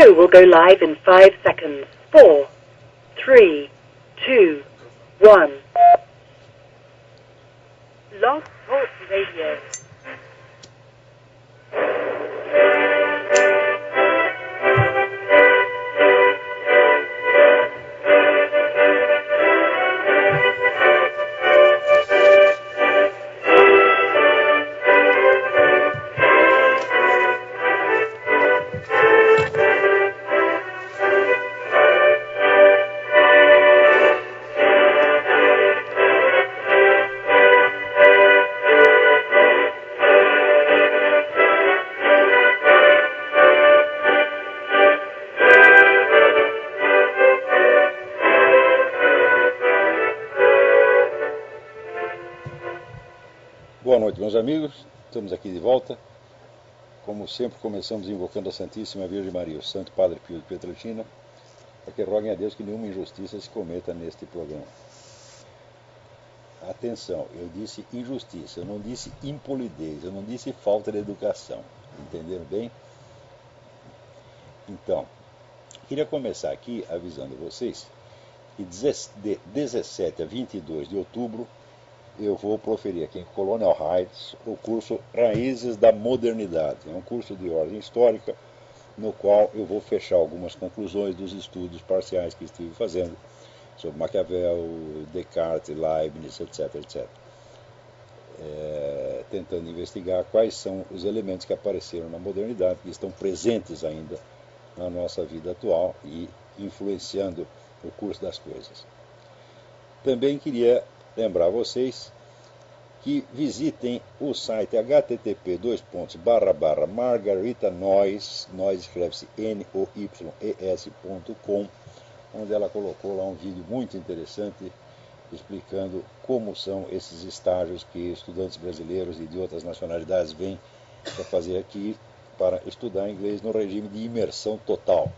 show will go live in 5 seconds. 4, 3, 2, 1. Lost Talk Radio. Boa noite, meus amigos. Estamos aqui de volta. Como sempre, começamos invocando a Santíssima Virgem Maria, o Santo Padre Pio de Pietrelcina, para que roguem a Deus que nenhuma injustiça se cometa neste programa. Atenção, eu disse injustiça, eu não disse impolidez, eu não disse falta de educação. Entenderam bem? Então, queria começar aqui avisando vocês que de 17 a 22 de outubro eu vou proferir aqui em Colonial Heights o curso Raízes da Modernidade. É um curso de ordem histórica no qual eu vou fechar algumas conclusões dos estudos parciais que estive fazendo sobre Maquiavel, Descartes, Leibniz, etc. etc. Tentando investigar quais são os elementos que apareceram na modernidade, que estão presentes ainda na nossa vida atual e influenciando o curso das coisas. Também queria lembrar vocês que visitem o site http://margarita-noyes, Noyes escreve-se noyes.com, onde ela colocou lá um vídeo muito interessante explicando como são esses estágios que estudantes brasileiros e de outras nacionalidades vêm para fazer aqui para estudar inglês no regime de imersão total.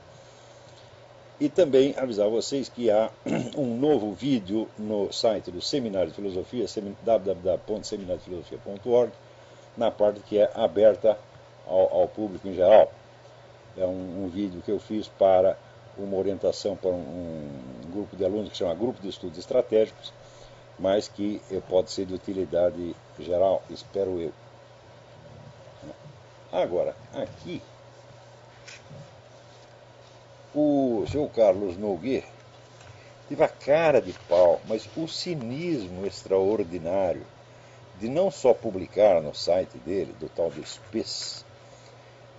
E também avisar vocês que há um novo vídeo no site do Seminário de Filosofia, www.seminariodefilosofia.org, na parte que é aberta ao público em geral. É um vídeo que eu fiz para uma orientação para um grupo de alunos que chama Grupo de Estudos Estratégicos, mas que pode ser de utilidade geral, espero eu. Agora, aqui, o seu Carlos Nogueira teve a cara de pau, mas o cinismo extraordinário de não só publicar no site dele, do tal do Space,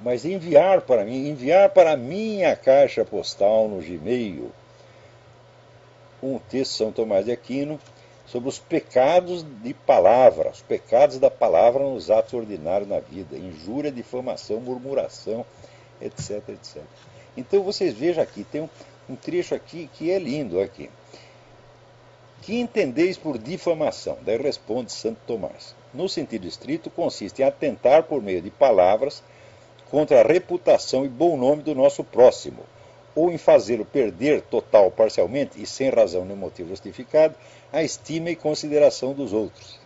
mas enviar para a minha caixa postal no Gmail um texto de São Tomás de Aquino sobre os pecados de palavra, os pecados da palavra nos atos ordinários na vida, injúria, difamação, murmuração, etc, etc. Então vocês vejam aqui, tem um trecho aqui que é lindo aqui. Que entendeis por difamação? Daí responde Santo Tomás. No sentido estrito, consiste em atentar por meio de palavras contra a reputação e bom nome do nosso próximo, ou em fazê-lo perder total, parcialmente e sem razão nem motivo justificado, a estima e consideração dos outros.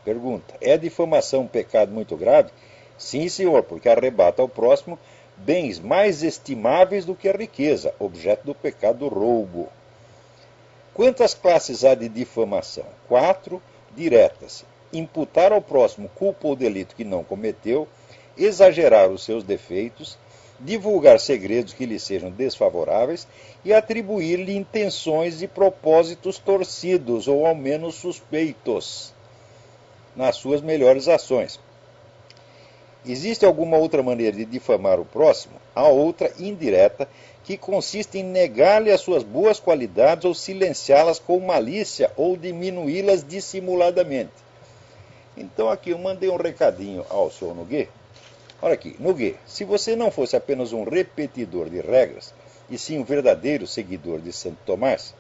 Pergunta, é a difamação um pecado muito grave? Sim, senhor, porque arrebata ao próximo bens mais estimáveis do que a riqueza, objeto do pecado do roubo. Quantas classes há de difamação? 4 diretas. Imputar ao próximo culpa ou delito que não cometeu, exagerar os seus defeitos, divulgar segredos que lhe sejam desfavoráveis e atribuir-lhe intenções e propósitos torcidos ou ao menos suspeitos nas suas melhores ações. Existe alguma outra maneira de difamar o próximo? Há outra indireta, que consiste em negar-lhe as suas boas qualidades ou silenciá-las com malícia ou diminuí-las dissimuladamente. Então aqui eu mandei um recadinho ao senhor Nogueira. Olha aqui, Nogueira, se você não fosse apenas um repetidor de regras, e sim um verdadeiro seguidor de Santo Tomás,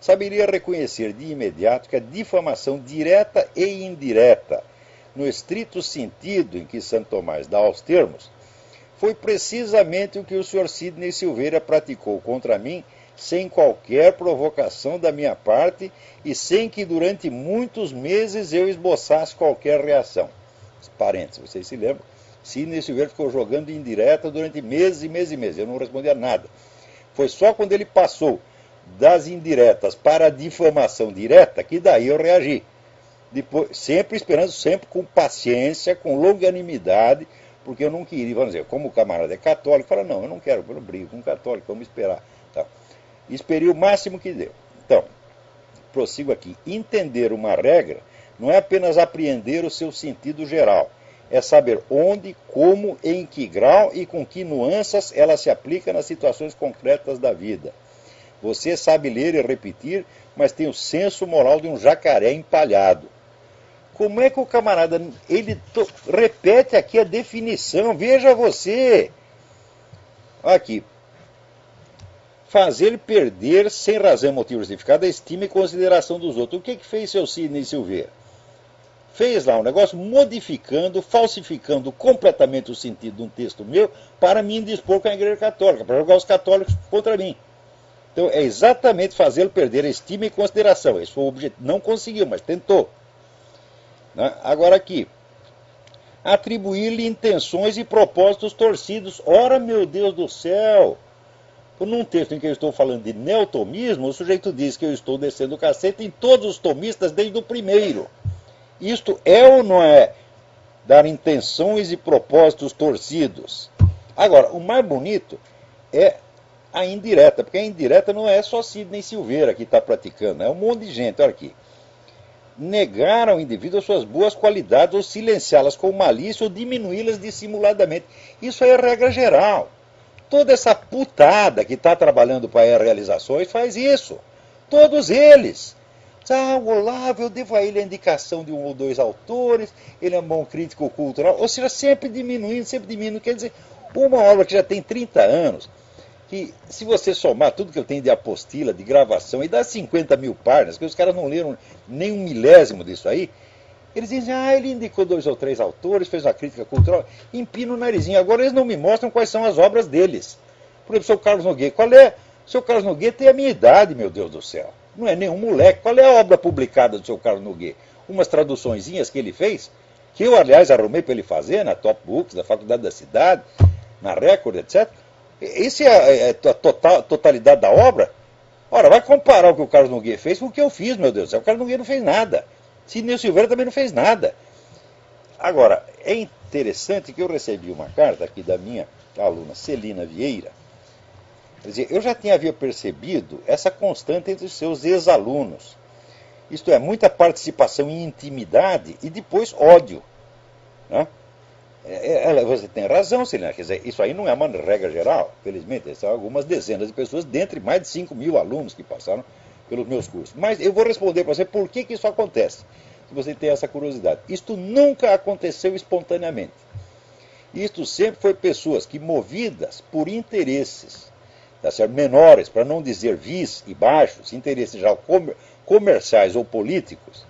saberia reconhecer de imediato que a difamação direta e indireta, no estrito sentido em que Santo Tomás dá aos termos, foi precisamente o que o Sr. Sidney Silveira praticou contra mim, sem qualquer provocação da minha parte e sem que durante muitos meses eu esboçasse qualquer reação. Parênteses, vocês se lembram Sidney Silveira ficou jogando indireta durante meses e meses e meses. Eu não respondia nada. Foi só quando ele passou das indiretas para a difamação direta que daí eu reagi. Depois, sempre esperando, sempre com paciência, com longanimidade, porque eu não queria, vamos dizer, como o camarada é católico, fala, não, eu não quero, eu brigo com um católico, vamos esperar. Tá. Esperei o máximo que deu. Então, prossigo aqui. Entender uma regra não é apenas apreender o seu sentido geral, é saber onde, como, em que grau e com que nuances ela se aplica nas situações concretas da vida. Você sabe ler e repetir, mas tem o senso moral de um jacaré empalhado. Como é que o camarada, ele repete aqui a definição, veja você. Aqui. Fazer perder, sem razão, motivo justificado, a estima e consideração dos outros. O que fez seu Sidney Silveira? Fez lá um negócio modificando, falsificando completamente o sentido de um texto meu para me indispor com a Igreja Católica, para jogar os católicos contra mim. Então é exatamente fazê-lo perder a estima e consideração. Esse foi o objetivo. Não conseguiu, mas tentou. Né? Agora aqui. Atribuir-lhe intenções e propósitos torcidos. Ora, meu Deus do céu! Num texto em que eu estou falando de neotomismo, o sujeito diz que eu estou descendo o cacete em todos os tomistas desde o primeiro. Isto é ou não é dar intenções e propósitos torcidos? Agora, o mais bonito é a indireta, porque a indireta não é só Sidney Silveira que está praticando, é um monte de gente. Olha aqui. Negar ao indivíduo as suas boas qualidades ou silenciá-las com malícia ou diminuí-las dissimuladamente. Isso aí é regra geral. Toda essa putada que está trabalhando para as realizações faz isso. Todos eles. O Olavo, eu devo a ele a indicação de um ou dois autores, ele é um bom crítico cultural, ou seja, sempre diminuindo. Quer dizer, uma obra que já tem 30 anos, que se você somar tudo que eu tenho de apostila, de gravação, e dá 50 mil páginas, que os caras não leram nem um milésimo disso aí, eles dizem, ele indicou 2 ou 3 autores, fez uma crítica cultural, empina o narizinho. Agora eles não me mostram quais são as obras deles. Por exemplo, o seu Carlos Nogueira. O seu Carlos Nogueira tem a minha idade, meu Deus do céu. Não é nenhum moleque. Qual é a obra publicada do seu Carlos Nogueira? Umas traduçõezinhas que ele fez, que eu, aliás, arrumei para ele fazer na Top Books, da Faculdade da Cidade, na Record, etc. Essa é a totalidade da obra? Ora, vai comparar o que o Carlos Nogueira fez com o que eu fiz, meu Deus do céu. O Carlos Nogueira não fez nada. Sidney Silveira também não fez nada. Agora, é interessante que eu recebi uma carta aqui da minha aluna Celina Vieira. Quer dizer, eu já havia percebido essa constante entre os seus ex-alunos. Isto é, muita participação em intimidade e depois ódio. Né? Você tem razão, Celina. Quer dizer, isso aí não é uma regra geral, felizmente. São algumas dezenas de pessoas, dentre mais de 5 mil alunos que passaram pelos meus cursos. Mas eu vou responder para você por que isso acontece, se você tem essa curiosidade. Isto nunca aconteceu espontaneamente. Isto sempre foi pessoas que, movidas por interesses, tá certo? Menores, para não dizer vis e baixos, interesses já comerciais ou políticos,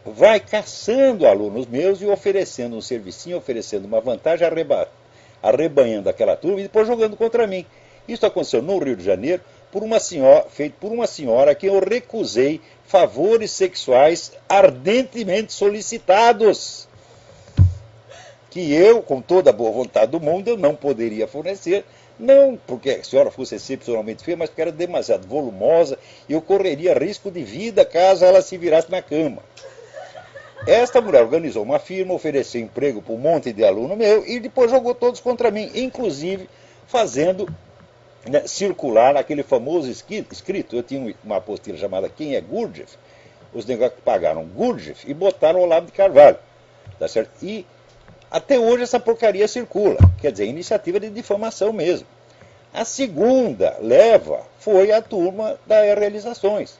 vai caçando alunos meus e oferecendo um servicinho, oferecendo uma vantagem, arrebanhando aquela turma e depois jogando contra mim. Isso aconteceu no Rio de Janeiro, feito por uma senhora a quem eu recusei favores sexuais ardentemente solicitados, que eu, com toda a boa vontade do mundo, eu não poderia fornecer, não porque a senhora fosse excepcionalmente feia, mas porque era demasiado volumosa e eu correria risco de vida caso ela se virasse na cama. Esta mulher organizou uma firma, ofereceu emprego para um monte de aluno meu e depois jogou todos contra mim, inclusive fazendo circular aquele famoso escrito. Eu tinha uma apostila chamada Quem é Gurdjieff? Os negócios pagaram Gurdjieff e botaram Olavo de Carvalho. Tá certo? E até hoje essa porcaria circula. Quer dizer, iniciativa de difamação mesmo. A segunda leva foi a turma das realizações,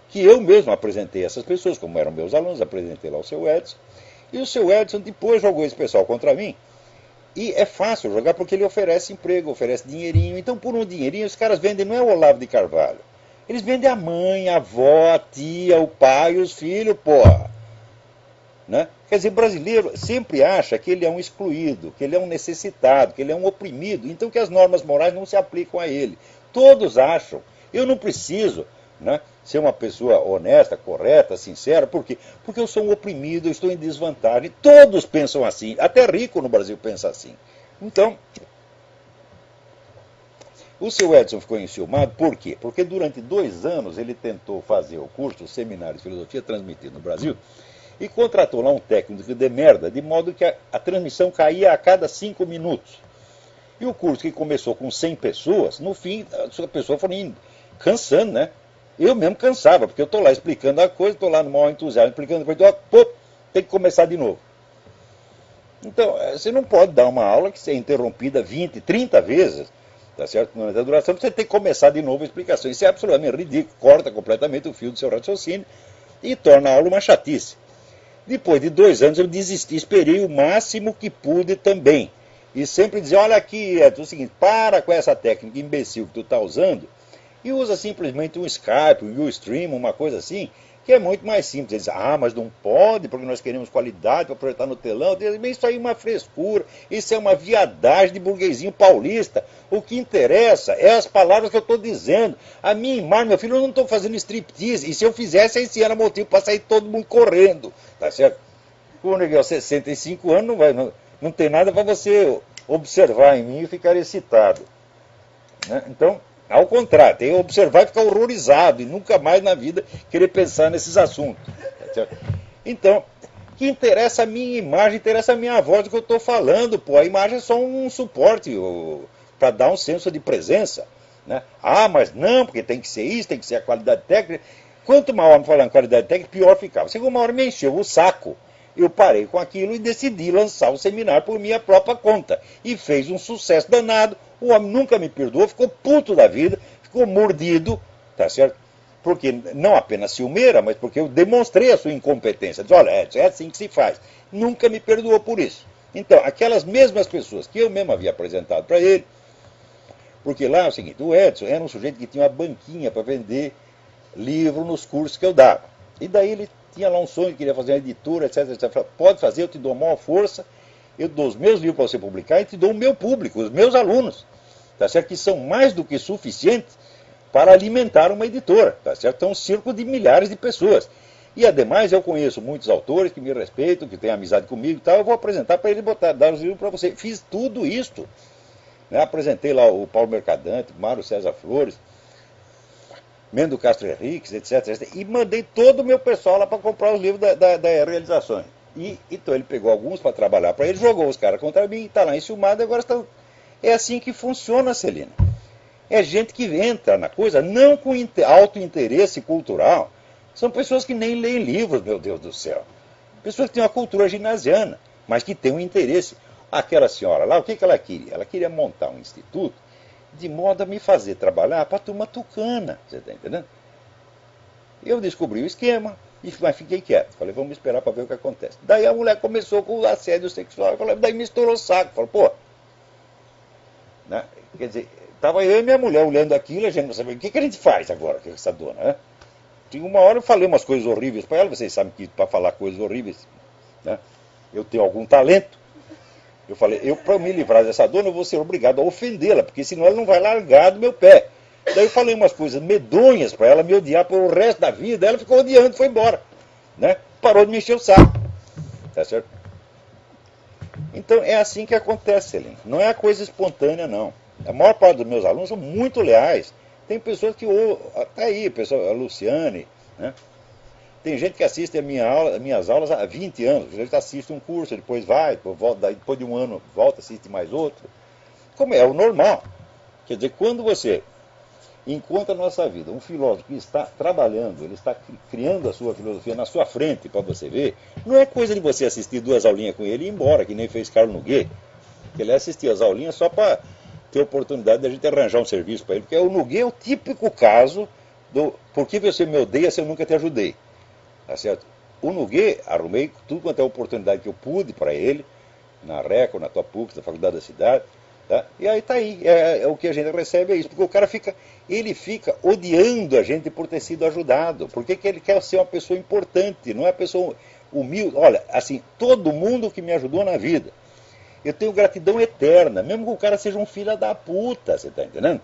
que eu mesmo apresentei essas pessoas, como eram meus alunos, apresentei lá o seu Edson. E o seu Edson depois jogou esse pessoal contra mim. E é fácil jogar porque ele oferece emprego, oferece dinheirinho. Então, por um dinheirinho, os caras vendem, não é o Olavo de Carvalho. Eles vendem a mãe, a avó, a tia, o pai, os filhos, porra. Né? Quer dizer, o brasileiro sempre acha que ele é um excluído, que ele é um necessitado, que ele é um oprimido, então que as normas morais não se aplicam a ele. Todos acham. Eu não preciso, né, ser uma pessoa honesta, correta, sincera. Por quê? Porque eu sou um oprimido, eu estou em desvantagem. Todos pensam assim, até rico no Brasil pensa assim. Então, o seu Edson ficou enciumado, por quê? Porque durante 2 anos ele tentou fazer o curso, o seminário de filosofia transmitido no Brasil, e contratou lá um técnico de merda, de modo que a transmissão caía a cada 5 minutos. E o curso que começou com 100 pessoas, no fim, a pessoa foi indo, cansando, né? Eu mesmo cansava, porque eu estou lá explicando a coisa, estou lá no maior entusiasmo, explicando, depois, pô, tem que começar de novo. Então, você não pode dar uma aula que seja interrompida 20, 30 vezes, tá certo? Na duração, você tem que começar de novo a explicação. Isso é absolutamente ridículo, corta completamente o fio do seu raciocínio e torna a aula uma chatice. Depois de 2 anos eu desisti, esperei o máximo que pude também. E sempre dizer, olha aqui, é o seguinte, para com essa técnica imbecil que tu está usando e usa simplesmente um Skype, um Ustream, uma coisa assim, que é muito mais simples. Eles dizem, mas não pode, porque nós queremos qualidade para projetar no telão. Dizem, isso aí é uma frescura, isso é uma viadagem de burguesinho paulista. O que interessa é as palavras que eu estou dizendo. A minha imagem, meu filho, eu não estou fazendo striptease, e se eu fizesse, esse era motivo para sair todo mundo correndo, tá certo? Quando eu neguei 65 anos, não tem nada para você observar em mim e ficar excitado, né? Então, ao contrário, tem que observar e ficar horrorizado e nunca mais na vida querer pensar nesses assuntos. Então, que interessa a minha imagem, interessa a minha voz do que eu estou falando, pô. A imagem é só um suporte para dar um senso de presença, né? Mas não, porque tem que ser isso, tem que ser a qualidade técnica. Quanto maior me falando qualidade técnica, pior ficava. Chegou uma hora me encheu o saco. Eu parei com aquilo e decidi lançar o seminário por minha própria conta. E fez um sucesso danado. O homem nunca me perdoou, ficou puto da vida, ficou mordido, tá certo? Porque não apenas ciumeira, mas porque eu demonstrei a sua incompetência. Diz, olha, é assim que se faz. Nunca me perdoou por isso. Então, aquelas mesmas pessoas que eu mesmo havia apresentado para ele, porque lá é o seguinte, o Edson era um sujeito que tinha uma banquinha para vender livro nos cursos que eu dava. E daí ele tinha lá um sonho, queria fazer uma editora, etc, etc. Falei, pode fazer, eu te dou a maior força, eu dou os meus livros para você publicar e te dou o meu público, os meus alunos, tá certo? Que são mais do que suficientes para alimentar uma editora, tá certo? É um círculo de milhares de pessoas. E ademais eu conheço muitos autores que me respeitam, que têm amizade comigo e tal, eu vou apresentar para ele dar os livros para você. Fiz tudo isto, né? Apresentei lá o Paulo Mercadante, Mário César Flores, Mendo Castro Henriques, etc, etc. E mandei todo o meu pessoal lá para comprar os livros da Realizações. E então ele pegou alguns para trabalhar para ele, jogou os caras contra mim, está lá enciumado, agora está... É assim que funciona, Celina. É gente que entra na coisa não com alto interesse cultural. São pessoas que nem leem livros, meu Deus do céu. Pessoas que têm uma cultura ginasiana, mas que têm um interesse. Aquela senhora lá, o que ela queria? Ela queria montar um instituto de modo a me fazer trabalhar para a turma tucana, você está entendendo? Eu descobri o esquema, mas fiquei quieto. Falei, vamos esperar para ver o que acontece. Daí a mulher começou com o assédio sexual, daí misturou o saco. Falei, pô, né? Quer dizer, estava eu e minha mulher olhando aquilo, a gente não sabia o que a gente faz agora com essa dona, né? Tinha uma hora eu falei umas coisas horríveis para ela, vocês sabem que para falar coisas horríveis, né, eu tenho algum talento. Eu falei, para me livrar dessa dona, eu vou ser obrigado a ofendê-la, porque senão ela não vai largar do meu pé. Daí eu falei umas coisas medonhas para ela me odiar pelo resto da vida, ela ficou odiando e foi embora, né? Parou de me encher o saco, tá certo? Então é assim que acontece, Celina. Não é a coisa espontânea, não. A maior parte dos meus alunos são muito leais. Tem pessoas que, até aí, a Luciane, né? Tem gente que assiste a minhas aulas há 20 anos. A gente assiste um curso, depois vai, depois de um ano volta, assiste mais outro. Como é o normal. Quer dizer, quando você encontra na nossa vida um filósofo que está trabalhando, ele está criando a sua filosofia na sua frente para você ver, não é coisa de você assistir 2 aulinhas com ele e ir embora, que nem fez Carlos Noguet. Ele assistia as aulinhas só para ter a oportunidade de a gente arranjar um serviço para ele, porque o Noguet é o típico caso do por que você me odeia se eu nunca te ajudei. Tá certo? O Noguet, arrumei tudo quanto é oportunidade que eu pude para ele, na Record, na Top PUC, na Faculdade da Cidade, tá? E aí tá aí, o que a gente recebe é isso, porque o cara fica odiando a gente por ter sido ajudado, porque que ele quer ser uma pessoa importante, não é uma pessoa humilde. Olha, assim, todo mundo que me ajudou na vida, eu tenho gratidão eterna, mesmo que o cara seja um filho da puta, você tá entendendo?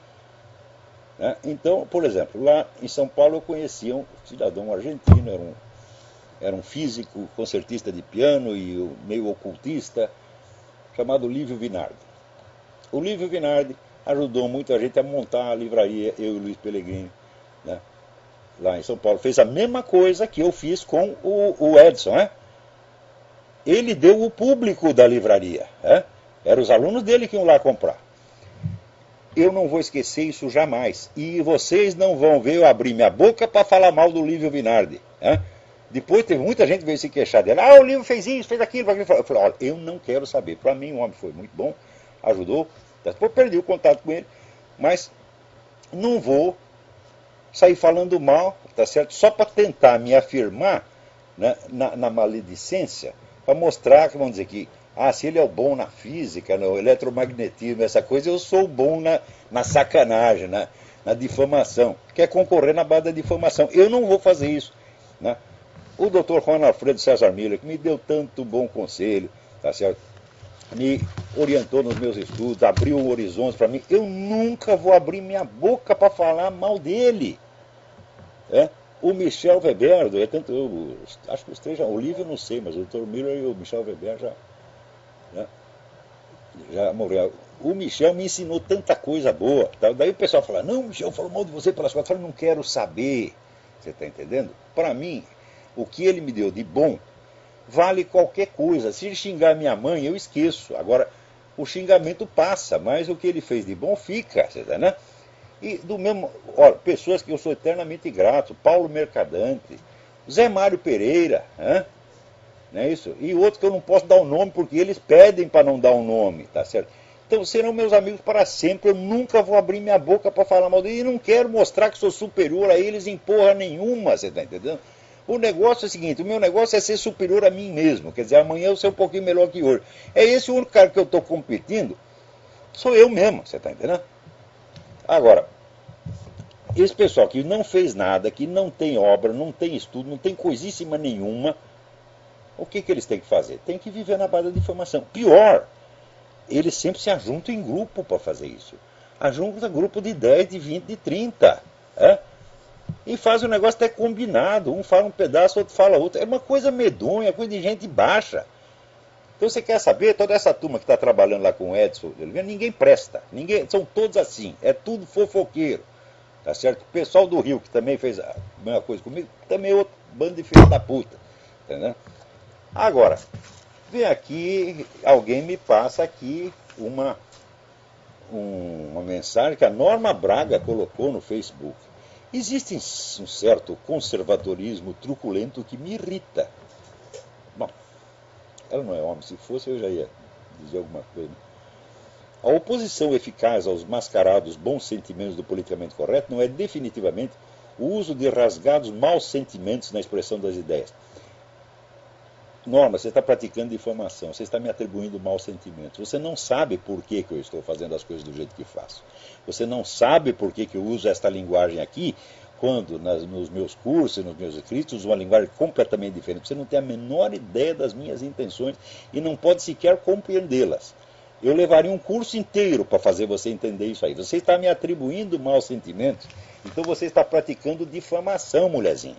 Né? Então, por exemplo, lá em São Paulo eu conhecia um cidadão argentino, era um físico, concertista de piano e meio ocultista, chamado Lívio Vinardi. O Lívio Vinardi ajudou muita gente a montar a livraria, eu e o Luiz Pellegrini, né? Lá em São Paulo. Fez a mesma coisa que eu fiz com o Edson. Né? Ele deu o público da livraria. Né? Eram os alunos dele que iam lá comprar. Eu não vou esquecer isso jamais. E vocês não vão ver eu abrir minha boca para falar mal do Lívio Vinardi. Né? Depois teve muita gente que veio se queixar dele. Ah, o Lívio fez isso, fez aquilo. Eu falei, olha, eu não quero saber. Para mim o homem foi muito bom, ajudou. Depois perdi o contato com ele. Mas não vou sair falando mal, tá certo? Só para tentar me afirmar, né, na maledicência, para mostrar que, vamos dizer que, se ele é o bom na física, no eletromagnetismo, essa coisa, eu sou bom na sacanagem, na difamação. Quer concorrer na base da difamação. Eu não vou fazer isso. Né? O Dr. Juan Alfredo César Miller, que me deu tanto bom conselho, tá certo? Me orientou nos meus estudos, abriu um horizonte para mim. Eu nunca vou abrir minha boca para falar mal dele. O Michel Weber, acho que os três já, o Lívio eu não sei, mas o Dr. Miller e o Michel Weber já morreram. O Michel me ensinou tanta coisa boa. Tá? Daí o pessoal fala, não, o Michel falou mal de você pelas costas. Eu falo, não quero saber. Você está entendendo? Para mim, o que ele me deu de bom vale qualquer coisa. Se ele xingar minha mãe, eu esqueço. Agora, o xingamento passa, mas o que ele fez de bom fica. Você tá, né? E do mesmo, olha, pessoas que eu sou eternamente grato, Paulo Mercadante, Zé Mário Pereira, não é isso? E outros que eu não posso dar o nome porque eles pedem para não dar o nome, tá certo? Então serão meus amigos para sempre, eu nunca vou abrir minha boca para falar mal deles e não quero mostrar que sou superior a eles em porra nenhuma, você está entendendo? O negócio é o seguinte, o meu negócio é ser superior a mim mesmo, quer dizer, amanhã eu ser um pouquinho melhor que hoje. É esse o único cara que eu estou competindo, sou eu mesmo, você está entendendo? Agora, esse pessoal que não fez nada, que não tem obra, não tem estudo, não tem coisíssima nenhuma, o que eles têm que fazer? Tem que viver na base da difamação. Pior, eles sempre se ajuntam em grupo para fazer isso. Ajuntam grupo de 10, de 20, de 30. E faz o negócio até combinado. Um fala um pedaço, outro fala outro. É uma coisa medonha, coisa de gente baixa. Então você quer saber, toda essa turma que está trabalhando lá com o Edson, ninguém presta. São todos assim. É tudo fofoqueiro. Tá certo? O pessoal do Rio, que também fez a mesma coisa comigo, também é outro bando de filho da puta. Entendeu? Agora, vem aqui, alguém me passa aqui uma mensagem que a Norma Braga colocou no Facebook. Existe um certo conservadorismo truculento que me irrita. Bom, ela não é homem, se fosse eu já ia dizer alguma coisa. A oposição eficaz aos mascarados bons sentimentos do politicamente correto não é definitivamente o uso de rasgados maus sentimentos na expressão das ideias. Norma, você está praticando difamação, você está me atribuindo maus sentimentos. Você não sabe por que eu estou fazendo as coisas do jeito que faço. Você não sabe por que eu uso esta linguagem aqui, quando nos meus cursos, nos meus escritos, uma linguagem completamente diferente. Você não tem a menor ideia das minhas intenções e não pode sequer compreendê-las. Eu levaria um curso inteiro para fazer você entender isso aí. Você está me atribuindo maus sentimentos, então você está praticando difamação, mulherzinha.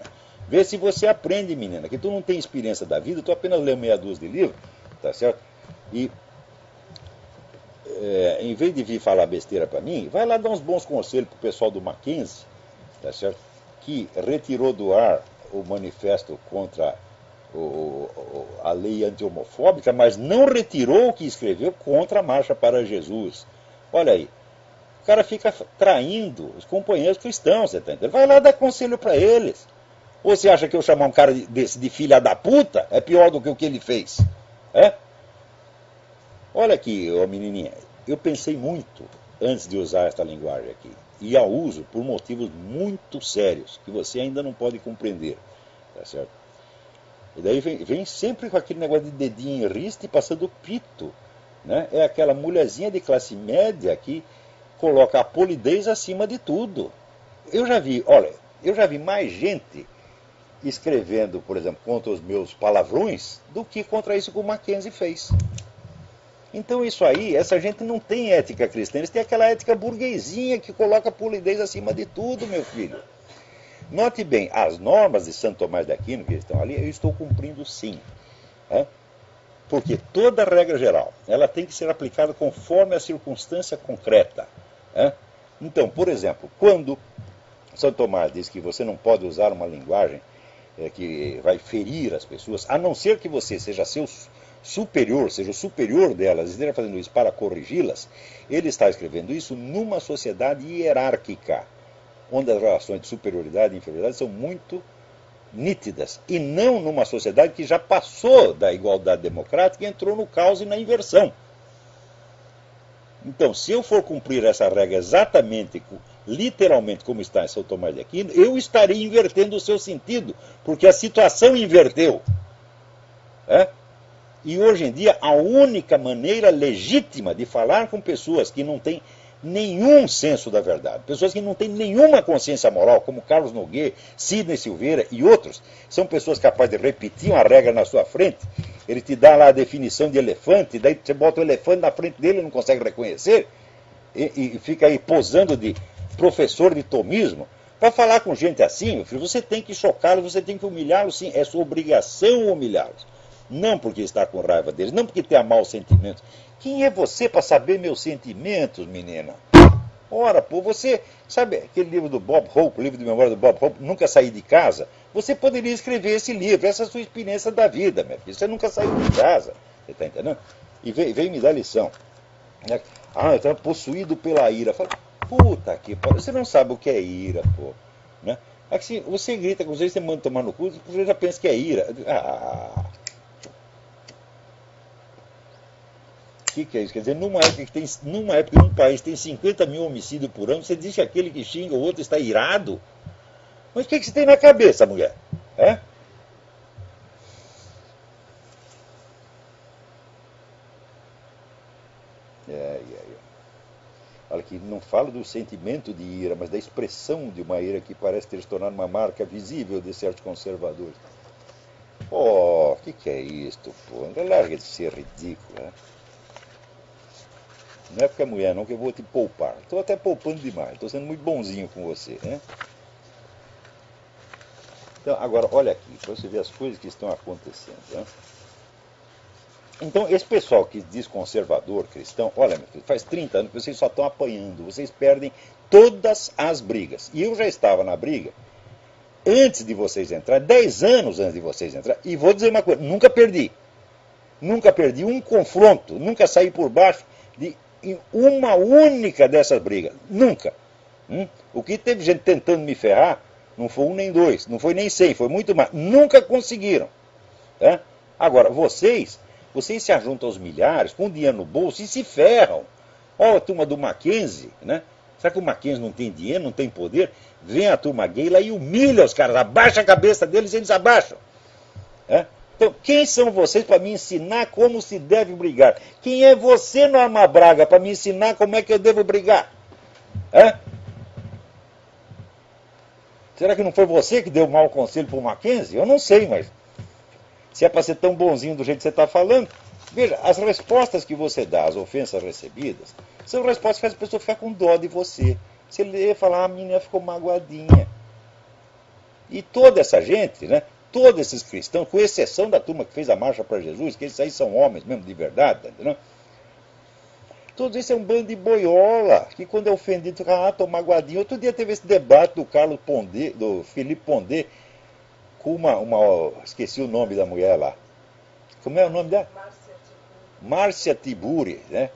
Vê se você aprende, menina, que tu não tem experiência da vida, tu apenas lê meia dúzia de livros, tá certo? E em vez de vir falar besteira para mim, vai lá dar uns bons conselhos pro pessoal do Mackenzie, tá certo? Que retirou do ar o manifesto contra a lei anti-homofóbica, mas não retirou o que escreveu contra a Marcha para Jesus. Olha aí, o cara fica traindo os companheiros cristãos, você tá entendendo? Vai lá dar conselho para eles. Ou você acha que eu chamar um cara desse de filha da puta é pior do que o que ele fez? Olha aqui, ô menininha, eu pensei muito antes de usar esta linguagem aqui. E a uso por motivos muito sérios, que você ainda não pode compreender. Tá certo? E daí vem sempre com aquele negócio de dedinho em riste e passando pito. Né? É aquela mulherzinha de classe média que coloca a polidez acima de tudo. Eu já vi mais gente escrevendo, por exemplo, contra os meus palavrões, do que contra isso que o Mackenzie fez. Então isso aí, essa gente não tem ética cristã, eles têm aquela ética burguesinha que coloca a polidez acima de tudo, meu filho. Note bem, as normas de Santo Tomás de Aquino que estão ali, eu estou cumprindo sim. Né? Porque toda regra geral, ela tem que ser aplicada conforme a circunstância concreta. Né? Então, por exemplo, quando Santo Tomás diz que você não pode usar uma linguagem que vai ferir as pessoas, a não ser que você seja seu superior, seja o superior delas, esteja fazendo isso para corrigi-las, ele está escrevendo isso numa sociedade hierárquica, onde as relações de superioridade e inferioridade são muito nítidas, e não numa sociedade que já passou da igualdade democrática e entrou no caos e na inversão. Então, se eu for cumprir essa regra exatamente, literalmente como está em São Tomás de Aquino, eu estarei invertendo o seu sentido, porque a situação inverteu. E hoje em dia, a única maneira legítima de falar com pessoas que não têm nenhum senso da verdade, pessoas que não têm nenhuma consciência moral, como Carlos Nogueira, Sidney Silveira e outros, são pessoas capazes de repetir uma regra na sua frente, ele te dá lá a definição de elefante, daí você bota o elefante na frente dele e não consegue reconhecer, e fica aí posando de professor de tomismo. Para falar com gente assim, meu filho, você tem que chocá-los, você tem que humilhá-los, sim, é sua obrigação humilhá-los. Não porque está com raiva deles, não porque tenha maus sentimentos. Quem é você para saber meus sentimentos, menina? Ora, pô, você sabe aquele livro do Bob Hope, o livro de memória do Bob Hope, Nunca Saí de Casa? Você poderia escrever esse livro, essa é a sua experiência da vida, minha filha. Você nunca saiu de casa, você está entendendo? E veio me dar lição. Eu estava possuído pela ira. Fala, puta que pariu, você não sabe o que é ira, pô. Né? Assim, você grita com você manda tomar no cu, você já pensa que é ira. O que é isso? Quer dizer, numa época que um país tem 50 mil homicídios por ano, você diz que aquele que xinga o outro está irado? Mas o que você tem na cabeça, mulher? Olha aqui, não falo do sentimento de ira, mas da expressão de uma ira que parece ter se tornado uma marca visível de certos conservadores. O que é isto, pô? Larga de ser ridículo, né? Não é porque é mulher não que eu vou te poupar. Estou até poupando demais, estou sendo muito bonzinho com você, né? Então, agora, olha aqui, para você ver as coisas que estão acontecendo, né? Então, esse pessoal que diz conservador, cristão, olha, meu filho, faz 30 anos que vocês só estão apanhando, vocês perdem todas as brigas. E eu já estava na briga antes de vocês entrar, 10 anos antes de vocês entrar, e vou dizer uma coisa, nunca perdi. Nunca perdi um confronto, nunca saí por baixo de uma única dessas brigas. Nunca. O que teve gente tentando me ferrar, não foi um nem dois, não foi nem 100, foi muito mais. Nunca conseguiram. Agora, vocês se ajuntam aos milhares, com dinheiro no bolso, e se ferram. Olha a turma do Mackenzie, né? Será que o Mackenzie não tem dinheiro, não tem poder? Vem a turma gay lá e humilha os caras, abaixa a cabeça deles e eles abaixam. Então, quem são vocês para me ensinar como se deve brigar? Quem é você, Norma Braga, para me ensinar como é que eu devo brigar? Será que não foi você que deu mau conselho para o Mackenzie? Eu não sei, mas se é para ser tão bonzinho do jeito que você está falando, veja, as respostas que você dá às ofensas recebidas são respostas que fazem a pessoa ficar com dó de você. Você lê e fala, a menina ficou magoadinha. E toda essa gente, né? Todos esses cristãos, com exceção da turma que fez a marcha para Jesus, que esses aí são homens mesmo de verdade, entendeu? Todos esses é um bando de boiola, que quando é ofendido, fica, tô magoadinho. Outro dia teve esse debate do Carlos Pondé, do Felipe Pondé, com esqueci o nome da mulher lá. Como é o nome dela? Márcia Tiburi, né?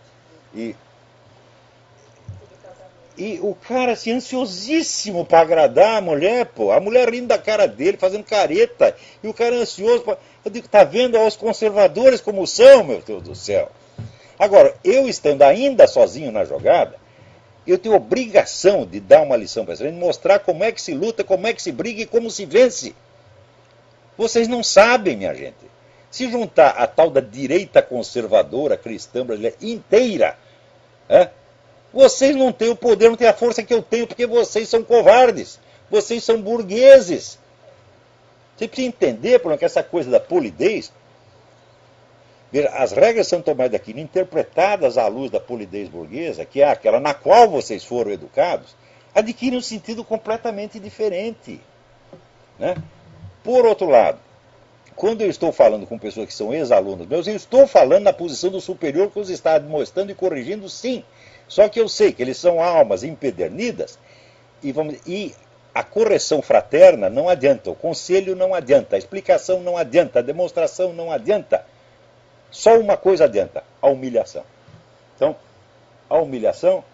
E o cara, assim, ansiosíssimo para agradar a mulher, pô. A mulher rindo da cara dele, fazendo careta. E o cara ansioso. Eu digo, tá vendo os conservadores como são, meu Deus do céu? Agora, eu estando ainda sozinho na jogada, eu tenho obrigação de dar uma lição para essa gente, mostrar como é que se luta, como é que se briga e como se vence. Vocês não sabem, minha gente. Se juntar a tal da direita conservadora cristã brasileira inteira, vocês não têm o poder, não têm a força que eu tenho, porque vocês são covardes. Vocês são burgueses. Você precisa entender, por exemplo, que essa coisa da polidez, Veja, as regras de São Tomás de Aquino, interpretadas à luz da polidez burguesa, que é aquela na qual vocês foram educados, adquirem um sentido completamente diferente. Né? Por outro lado, quando eu estou falando com pessoas que são ex-alunos meus, eu estou falando na posição do superior que os está mostrando e corrigindo, sim. Só que eu sei que eles são almas empedernidas e a correção fraterna não adianta, o conselho não adianta, a explicação não adianta, a demonstração não adianta. Só uma coisa adianta, a humilhação. Então, a humilhação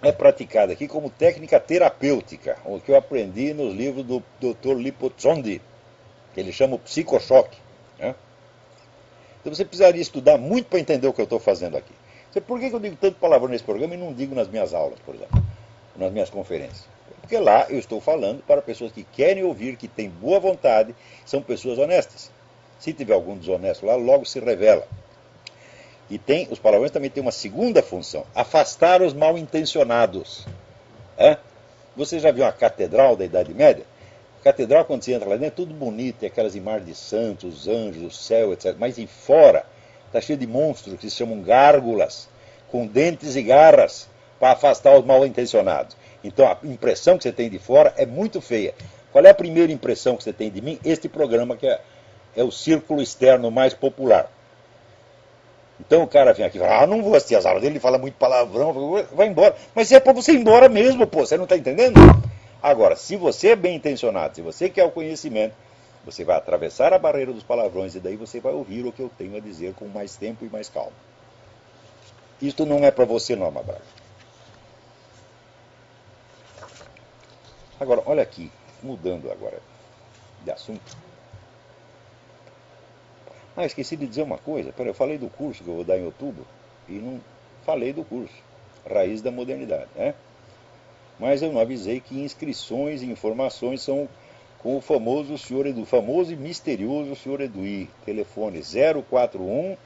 é praticada aqui como técnica terapêutica, o que eu aprendi nos livros do Dr. Lipotzondi, que ele chama o psicochoque. Né? Então você precisaria estudar muito para entender o que eu estou fazendo aqui. Por que eu digo tanto palavrão nesse programa e não digo nas minhas aulas, por exemplo, nas minhas conferências? Porque lá eu estou falando para pessoas que querem ouvir, que têm boa vontade, são pessoas honestas. Se tiver algum desonesto lá, logo se revela. E os palavrões também têm uma segunda função, afastar os mal-intencionados. Você já viu uma catedral da Idade Média? A catedral, quando você entra lá dentro, é tudo bonito, tem aquelas imagens de santos, anjos, o céu, etc. Mas em fora, está cheio de monstros que se chamam gárgulas, com dentes e garras, para afastar os mal-intencionados. Então a impressão que você tem de fora é muito feia. Qual é a primeira impressão que você tem de mim? Este programa que é o círculo externo mais popular. Então o cara vem aqui e fala, não vou assistir as aulas dele, ele fala muito palavrão, vai embora. Mas é para você ir embora mesmo, pô, você não está entendendo? Agora, se você é bem intencionado, se você quer o conhecimento, você vai atravessar a barreira dos palavrões e daí você vai ouvir o que eu tenho a dizer com mais tempo e mais calma. Isto não é para você, Norma Braga. Agora, olha aqui, mudando agora de assunto. Esqueci de dizer uma coisa. Eu falei do curso que eu vou dar em outubro e não falei do curso, Raiz da Modernidade. Né? Mas eu não avisei que inscrições e informações são com o famoso senhor Edu, famoso e misterioso senhor Eduí. Telefone 041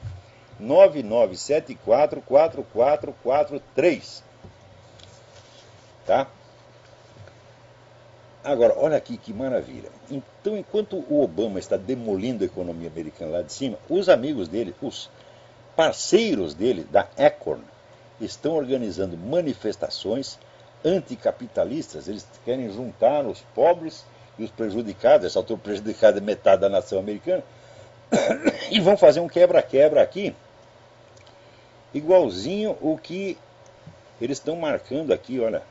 9974 4443. Tá? Agora, olha aqui que maravilha. Então, enquanto o Obama está demolindo a economia americana lá de cima, os amigos dele, os parceiros dele, da Acorn, estão organizando manifestações anticapitalistas. Eles querem juntar os pobres e os prejudicados, essa altura prejudicada é metade da nação americana, e vão fazer um quebra-quebra aqui, igualzinho o que eles estão marcando aqui, olha.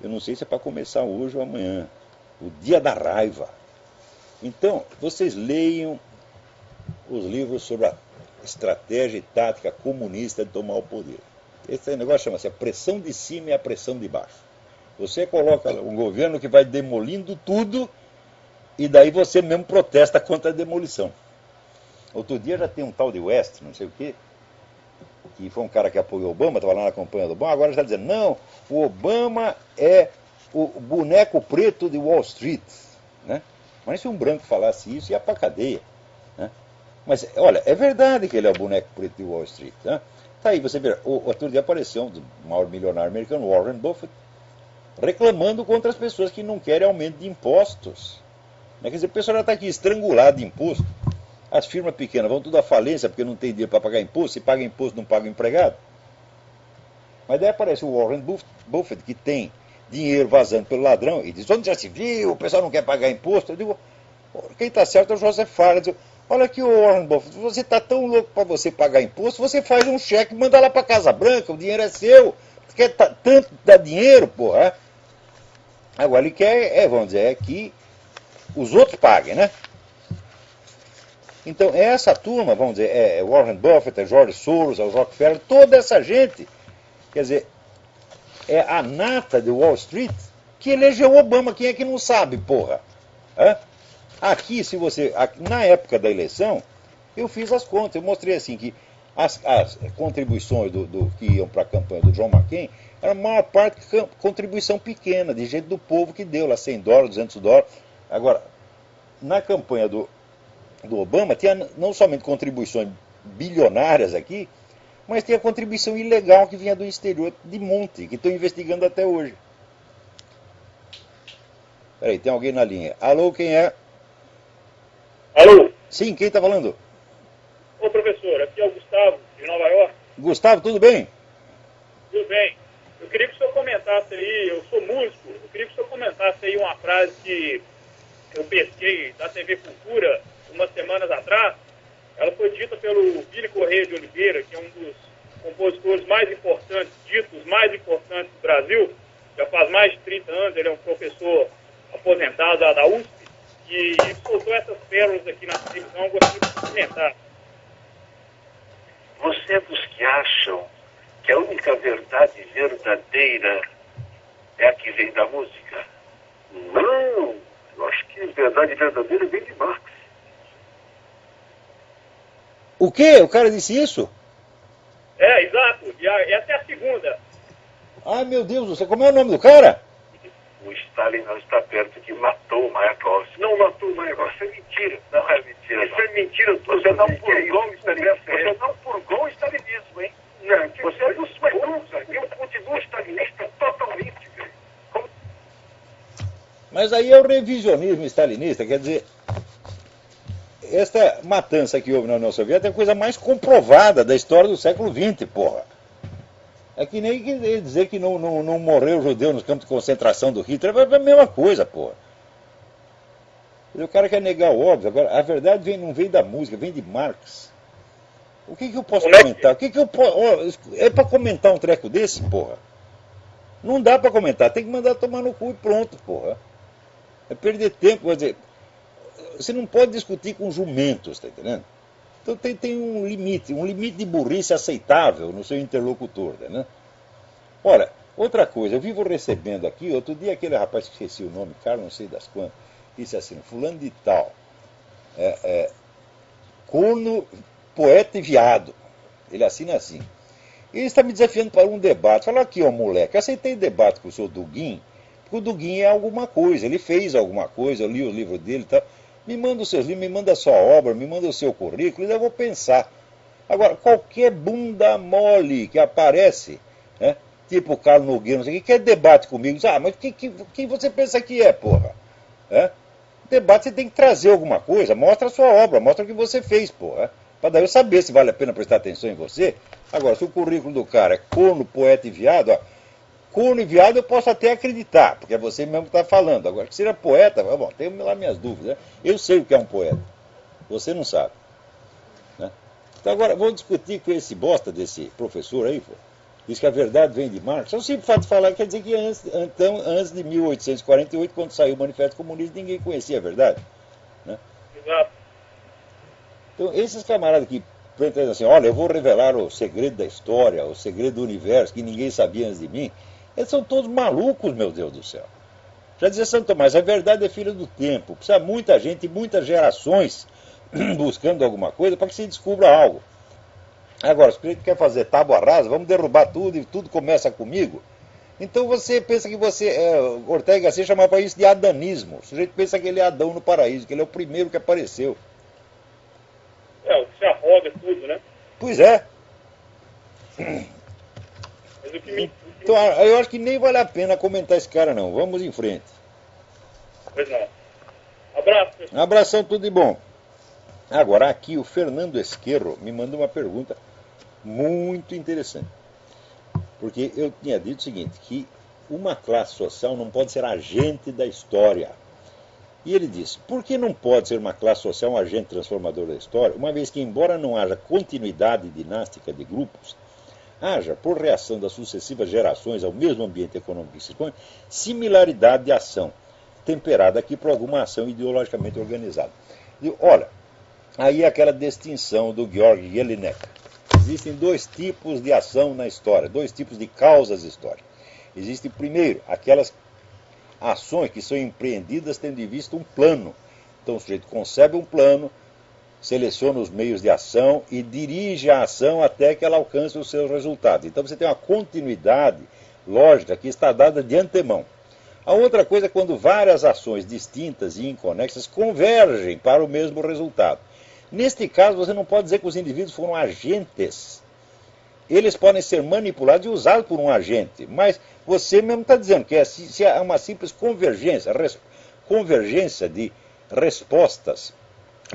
Eu não sei se é para começar hoje ou amanhã. O Dia da Raiva. Então, vocês leiam os livros sobre a estratégia e tática comunista de tomar o poder. Esse negócio chama-se a pressão de cima e a pressão de baixo. Você coloca um governo que vai demolindo tudo e daí você mesmo protesta contra a demolição. Outro dia já tem um tal de West, não sei o quê, que foi um cara que apoiou o Obama, estava lá na campanha do Obama, agora está dizendo, não, o Obama é o boneco preto de Wall Street. Né? Mas se um branco falasse isso, ia para a cadeia. Né? Mas, olha, é verdade que ele é o boneco preto de Wall Street. Né? Tá aí, você vê, outro dia apareceu um maior milionário americano, Warren Buffett, reclamando contra as pessoas que não querem aumento de impostos. Né? Quer dizer, o pessoal já está aqui estrangulado de imposto. As firmas pequenas vão tudo à falência porque não tem dinheiro para pagar imposto. Se paga imposto, não paga o empregado. Mas daí aparece o Warren Buffett, que tem dinheiro vazando pelo ladrão, e diz, onde já se viu, o pessoal não quer pagar imposto. Eu digo, quem está certo é o José Farah. Diz, olha aqui, o Warren Buffett, você está tão louco para você pagar imposto, você faz um cheque e manda lá para a Casa Branca, o dinheiro é seu. Você quer tanto dar dinheiro, porra. Agora ele quer, vamos dizer, que os outros paguem, né? Então, essa turma, vamos dizer, é Warren Buffett, é George Soros, é o Rockefeller, toda essa gente, quer dizer, é a nata de Wall Street que elegeu Obama. Quem é que não sabe, porra? Aqui, se você, na época da eleição, eu fiz as contas, eu mostrei assim que as contribuições que iam para a campanha do John McCain, era a maior parte contribuição pequena, de gente do povo que deu lá $100, $200. Agora, na campanha do Obama, tinha não somente contribuições bilionárias aqui, mas tinha contribuição ilegal que vinha do exterior de monte, que estão investigando até hoje. Peraí, tem alguém na linha. Alô, quem é? Alô? Sim, quem está falando? Ô, professor, aqui é o Gustavo, de Nova York. Gustavo, tudo bem? Tudo bem? Eu queria que o senhor comentasse aí, eu sou músico, eu queria que o senhor comentasse aí uma frase que eu pesquei da TV Cultura umas semanas atrás. Ela foi dita pelo Billy Correia de Oliveira, que é um dos compositores mais importantes, ditos mais importantes do Brasil. Já faz mais de 30 anos, ele é um professor aposentado da USP, e ele soltou essas pérolas aqui na televisão, eu gostaria de comentar. Você é dos que acham que a única verdade verdadeira é a que vem da música? Não, eu acho que a verdade verdadeira vem de Marx. O quê? O cara disse isso? É, exato. E essa é a segunda. Ai, meu Deus do céu, como é o nome do cara? O Stalin não está perto que matou o Mayakovsky. Não matou o Mayakovsky, isso é mentira. Não é mentira. Isso é mentira. Você não purgou o stalinismo. Você não purgou o stalinismo, hein? Não, você é dos poucos. Eu continuo stalinista totalmente, velho. Mas aí é o revisionismo stalinista, quer dizer, esta matança que houve na União Soviética é a coisa mais comprovada da história do século XX, porra. É que nem dizer que não morreu judeu nos campos de concentração do Hitler, é a mesma coisa, porra. O cara quer negar o óbvio. Agora, a verdade não vem da música, vem de Marx. O que eu posso comentar? É para comentar um treco desse, porra? Não dá para comentar, tem que mandar tomar no cu e pronto, porra. É perder tempo, quer dizer, você não pode discutir com jumentos, tá entendendo? Então tem um limite de burrice aceitável no seu interlocutor, né? Ora, outra coisa, eu vivo recebendo aqui, outro dia aquele rapaz que esqueci o nome, cara, não sei das quantas, disse assim, fulano de tal, corno, poeta e viado. Ele assina assim. Ele está me desafiando para um debate. Fala aqui, ó, moleque, eu aceitei debate com o senhor Dugin, porque o Dugin é alguma coisa, ele fez alguma coisa, eu li o livro dele e tal. Me manda os seus livros, me manda a sua obra, me manda o seu currículo, e eu vou pensar. Agora, qualquer bunda mole que aparece, né, tipo o Carlos Nogueira, não sei o que, quer debate comigo. Ah, mas quem você pensa que é, porra? Debate você tem que trazer alguma coisa, mostra a sua obra, mostra o que você fez, porra. Para daí eu saber se vale a pena prestar atenção em você. Agora, se o currículo do cara é corno, poeta e viado, ó, corno e viado eu posso até acreditar, porque é você mesmo que está falando. Agora, que seja poeta, bom, tenho lá minhas dúvidas. Né? Eu sei o que é um poeta. Você não sabe. Né? Então agora, vamos discutir com esse bosta desse professor aí, pô. Diz que a verdade vem de Marx. Só simples fato de falar, quer dizer que antes de 1848, quando saiu o Manifesto Comunista, ninguém conhecia a verdade. Né? Exato. Então, esses camaradas que pretendem assim, olha, eu vou revelar o segredo da história, o segredo do universo, que ninguém sabia antes de mim, eles são todos malucos, meu Deus do céu. Já dizia Santo Tomás, a verdade é filha do tempo. Precisa muita gente, muitas gerações buscando alguma coisa para que se descubra algo. Agora, se o sujeito quer fazer tábua rasa, vamos derrubar tudo e tudo começa comigo. Então você pensa que Ortega y Gasset chamava isso de adanismo. O sujeito pensa que ele é Adão no paraíso, que ele é o primeiro que apareceu. Se arroga tudo, né? Pois é. Mas o que Então, eu acho que nem vale a pena comentar esse cara, não. Vamos em frente. Pois não. Abraço, pessoal. Um abração, tudo de bom. Agora, aqui o Fernando Esquerro me mandou uma pergunta muito interessante. Porque eu tinha dito o seguinte, que uma classe social não pode ser agente da história. E ele disse, por que não pode ser uma classe social um agente transformador da história, uma vez que, embora não haja continuidade dinástica de grupos, haja, por reação das sucessivas gerações ao mesmo ambiente econômico que se expõe, similaridade de ação, temperada aqui por alguma ação ideologicamente organizada. E, olha, aí é aquela distinção do Georg Jelinek. Existem dois tipos de ação na história, dois tipos de causas históricas. Existe, primeiro, aquelas ações que são empreendidas tendo em vista um plano. Então o sujeito concebe um plano, seleciona os meios de ação e dirige a ação até que ela alcance os seus resultados. Então você tem uma continuidade lógica que está dada de antemão. A outra coisa é quando várias ações distintas e inconexas convergem para o mesmo resultado. Neste caso, você não pode dizer que os indivíduos foram agentes. Eles podem ser manipulados e usados por um agente, mas você mesmo está dizendo que se há uma simples convergência, convergência de respostas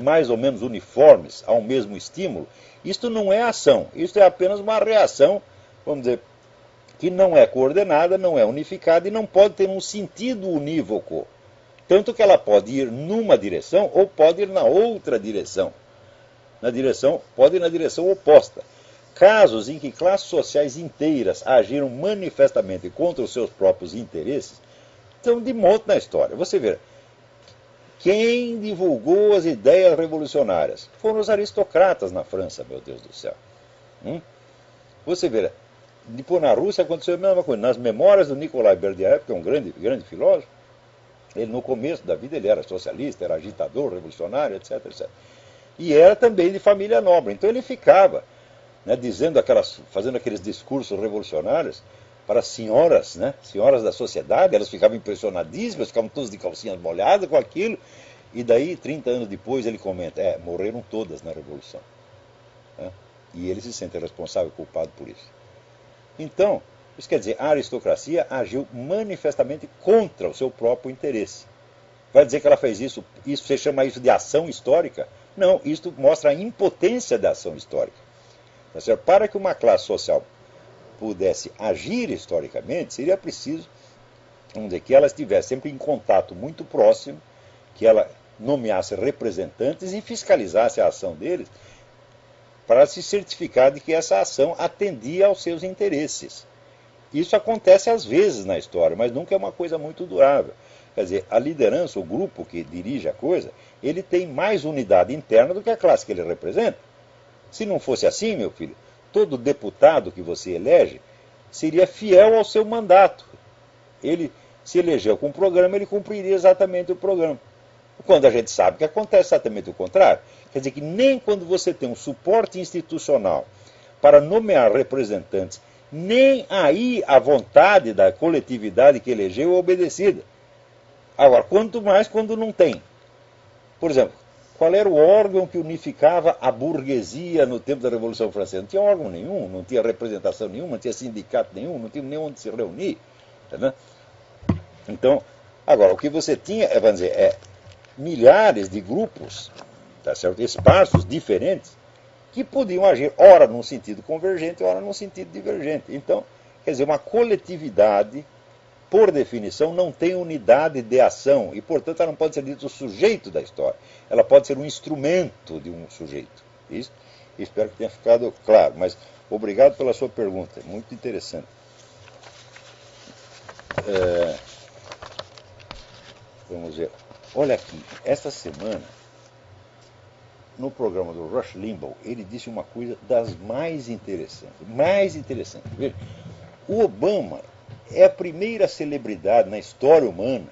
mais ou menos uniformes ao mesmo estímulo, isto não é ação, isto é apenas uma reação, vamos dizer, que não é coordenada, não é unificada e não pode ter um sentido unívoco. Tanto que ela pode ir numa direção ou pode ir na outra direção. Pode ir na direção oposta. Casos em que classes sociais inteiras agiram manifestamente contra os seus próprios interesses, estão de monte na história. Você vê, quem divulgou as ideias revolucionárias? Foram os aristocratas na França, meu Deus do céu. Você vê, depois na Rússia aconteceu a mesma coisa. Nas memórias do Nikolai Berdyaev, que é um grande filósofo, ele no começo da vida ele era socialista, era agitador, revolucionário, etc, etc. E era também de família nobre. Então ele ficava, né, fazendo aqueles discursos revolucionários para as senhoras, né, senhoras da sociedade. Elas ficavam impressionadíssimas, ficavam todas de calcinhas molhadas com aquilo. E daí, 30 anos depois, ele comenta, morreram todas na Revolução. Né? E ele se sente responsável e culpado por isso. Então, isso quer dizer, a aristocracia agiu manifestamente contra o seu próprio interesse. Vai dizer que ela fez isso, você chama isso de ação histórica? Não, isso mostra a impotência da ação histórica. Para que uma classe social pudesse agir historicamente, seria preciso, vamos dizer, que ela estivesse sempre em contato muito próximo, que ela nomeasse representantes e fiscalizasse a ação deles, para se certificar de que essa ação atendia aos seus interesses. Isso acontece às vezes na história, mas nunca é uma coisa muito durável. Quer dizer, a liderança, o grupo que dirige a coisa, ele tem mais unidade interna do que a classe que ele representa. Se não fosse assim, meu filho, todo deputado que você elege seria fiel ao seu mandato. Ele se elegeu com um programa, ele cumpriria exatamente o programa. Quando a gente sabe que acontece exatamente o contrário, quer dizer que nem quando você tem um suporte institucional para nomear representantes, nem aí a vontade da coletividade que elegeu é obedecida. Agora, quanto mais quando não tem. Por exemplo, qual era o órgão que unificava a burguesia no tempo da Revolução Francesa? Não tinha órgão nenhum, não tinha representação nenhuma, não tinha sindicato nenhum, não tinha nem onde se reunir. Tá. Então, agora, o que você tinha, vamos dizer, milhares de grupos, tá certo? Espaços diferentes, que podiam agir, ora num sentido convergente, ora num sentido divergente. Então, quer dizer, uma coletividade, por definição, não tem unidade de ação, e, portanto, ela não pode ser dito o sujeito da história. Ela pode ser um instrumento de um sujeito. Isso? Espero que tenha ficado claro, mas obrigado pela sua pergunta, muito interessante. Vamos ver. Olha aqui, esta semana, no programa do Rush Limbaugh, ele disse uma coisa das mais interessantes. Veja, o Obama é a primeira celebridade na história humana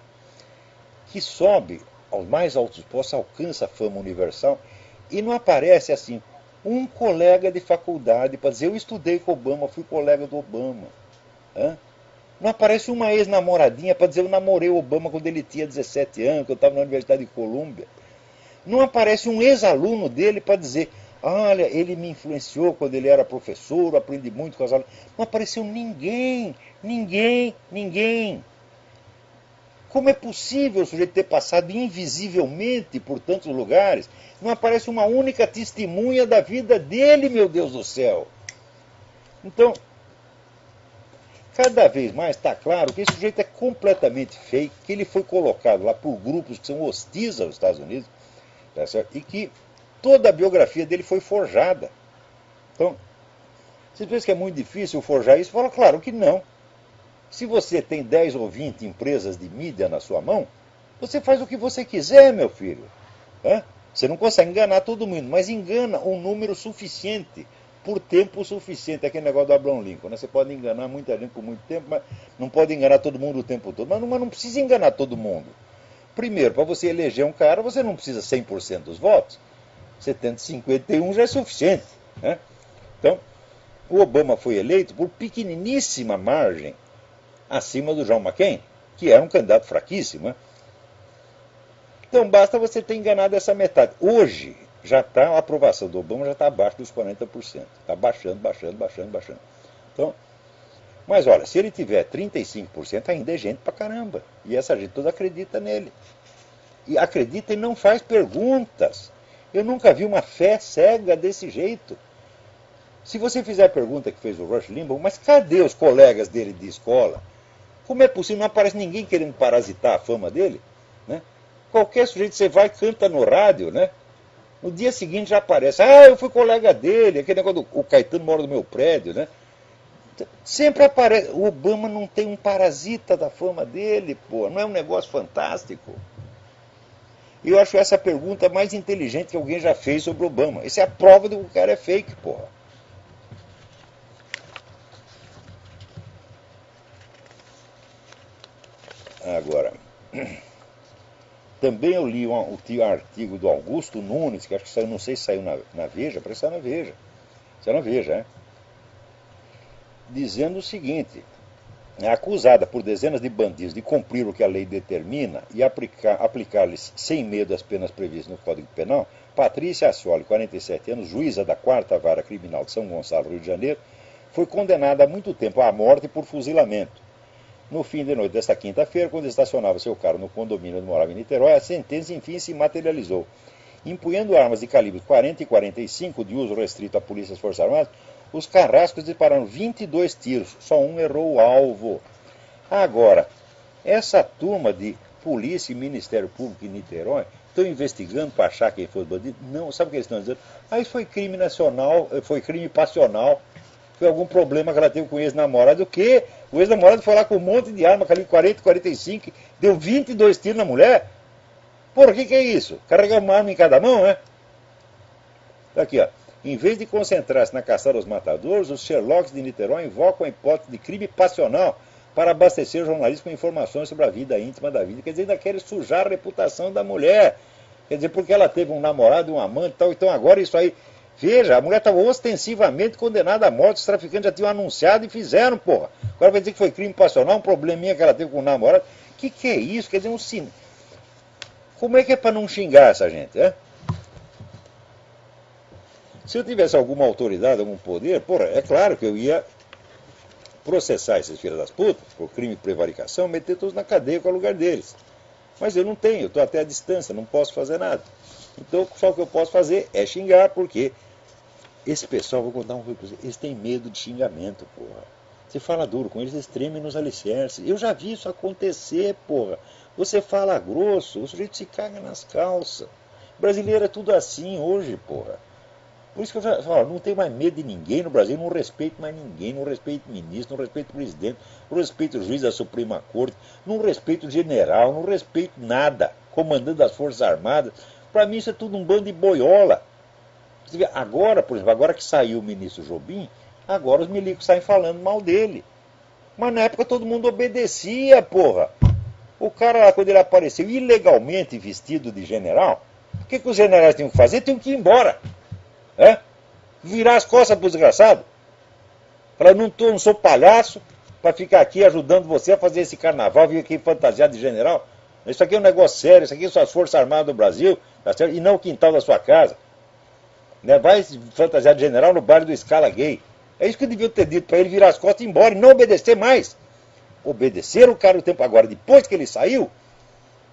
que sobe aos mais altos postos, alcança a fama universal, e não aparece assim um colega de faculdade para dizer, eu estudei com o Obama, fui colega do Obama. Não aparece uma ex-namoradinha para dizer, eu namorei o Obama quando ele tinha 17 anos, que eu estava na Universidade de Colômbia. Não aparece um ex-aluno dele para dizer, olha, ele me influenciou quando ele era professor, aprendi muito com as aulas. Não apareceu ninguém. Como é possível o sujeito ter passado invisivelmente por tantos lugares? Não aparece uma única testemunha da vida dele, meu Deus do céu. Então, cada vez mais está claro que esse sujeito é completamente fake, que ele foi colocado lá por grupos que são hostis aos Estados Unidos, tá certo? E que toda a biografia dele foi forjada. Então, você pensa que é muito difícil forjar isso? Fala, claro que não. Se você tem 10 ou 20 empresas de mídia na sua mão, você faz o que você quiser, meu filho. Você não consegue enganar todo mundo, mas engana um número suficiente, por tempo suficiente. Aquele negócio do Abraham Lincoln, né? Você pode enganar muita gente por muito tempo, mas não pode enganar todo mundo o tempo todo. Mas não precisa enganar todo mundo. Primeiro, para você eleger um cara, você não precisa 100% dos votos. 751 já é suficiente. Né? Então, o Obama foi eleito por pequeniníssima margem acima do John McCain, que era um candidato fraquíssimo. Né? Então, basta você ter enganado essa metade. Hoje, a aprovação do Obama já está abaixo dos 40%. Está baixando. Então, mas olha, se ele tiver 35%, ainda é gente pra caramba. E essa gente toda acredita nele. e acredita e não faz perguntas. Eu nunca vi uma fé cega desse jeito. Se você fizer a pergunta que fez o Rush Limbaugh, mas cadê os colegas dele de escola? Como é possível? Não aparece ninguém querendo parasitar a fama dele, né? Qualquer sujeito você vai e canta no rádio, né? No dia seguinte já aparece. Ah, eu fui colega dele, aquele negócio do o Caetano mora no meu prédio, né? Sempre aparece. O Obama não tem um parasita da fama dele, pô. Não é um negócio fantástico? E eu acho essa pergunta mais inteligente que alguém já fez sobre o Obama. Essa é a prova de que o cara é fake, porra. Agora, também eu li um artigo do Augusto Nunes, que acho que saiu, não sei se saiu na Veja, parece que saiu na Veja. Saiu na Veja, né? Dizendo o seguinte: é acusada por dezenas de bandidos de cumprir o que a lei determina e aplicar-lhes sem medo as penas previstas no Código Penal, Patrícia Ascioli, 47 anos, juíza da 4ª Vara Criminal de São Gonçalo, Rio de Janeiro, foi condenada há muito tempo à morte por fuzilamento. No fim de noite desta quinta-feira, quando estacionava seu carro no condomínio onde morava em Niterói, a sentença enfim se materializou. Empunhando armas de calibre 40 e 45 de uso restrito à polícia e às Forças Armadas, os carrascos dispararam 22 tiros, só um errou o alvo. Agora, essa turma de polícia e Ministério Público em Niterói estão investigando para achar quem foi o bandido? Não, sabe o que eles estão dizendo? Ah, isso foi crime nacional, foi crime passional, foi algum problema que ela teve com o ex-namorado. O quê? O ex-namorado foi lá com um monte de arma, calibre 40 e 45, deu 22 tiros na mulher? Porra, o que é isso? Carregar uma arma em cada mão, né? Aqui, ó. Em vez de concentrar-se na caçada aos matadores, os Sherlocks de Niterói invocam a hipótese de crime passional para abastecer os jornalistas com informações sobre a vida íntima da vida. Quer dizer, ainda querem sujar a reputação da mulher. Quer dizer, porque ela teve um namorado, um amante e tal, então agora isso aí... Veja, a mulher estava ostensivamente condenada à morte, os traficantes já tinham anunciado e fizeram, porra. Agora vai dizer que foi crime passional, um probleminha que ela teve com o namorado. Que é isso? Quer dizer, um cine... Como é que é para não xingar essa gente, né? Se eu tivesse alguma autoridade, algum poder, porra, é claro que eu ia processar esses filhos das putas por crime de prevaricação, meter todos na cadeia com o lugar deles. Mas eu não tenho, eu estou até à distância, não posso fazer nada. Então, só o que eu posso fazer é xingar, porque esse pessoal, vou contar uma coisa pra você, eles têm medo de xingamento, porra. Você fala duro com eles, eles tremem nos alicerces. Eu já vi isso acontecer, porra. Você fala grosso, o sujeito se caga nas calças. Brasileiro é tudo assim hoje, porra. Por isso que eu falo, não tenho mais medo de ninguém no Brasil, não respeito mais ninguém, não respeito ministro, não respeito presidente, não respeito o juiz da Suprema Corte, não respeito general, não respeito nada, comandante das Forças Armadas. Para mim isso é tudo um bando de boiola. Agora, por exemplo, agora que saiu o ministro Jobim, agora os milicos saem falando mal dele. Mas na época todo mundo obedecia, porra. O cara lá, quando ele apareceu ilegalmente vestido de general, o que os generais tinham que fazer? Tinham que ir embora. É? Virar as costas pro desgraçado. Falar, não sou palhaço para ficar aqui ajudando você a fazer esse carnaval, vir aqui fantasiado de general. Isso aqui é um negócio sério, isso aqui são as Forças Armadas do Brasil, tá certo? E não o quintal da sua casa. Né? Vai fantasiado de general no baile do Scala Gay. É isso que eu devia ter dito para ele virar as costas e ir embora e não obedecer mais. Obedecer o cara o tempo agora, depois que ele saiu,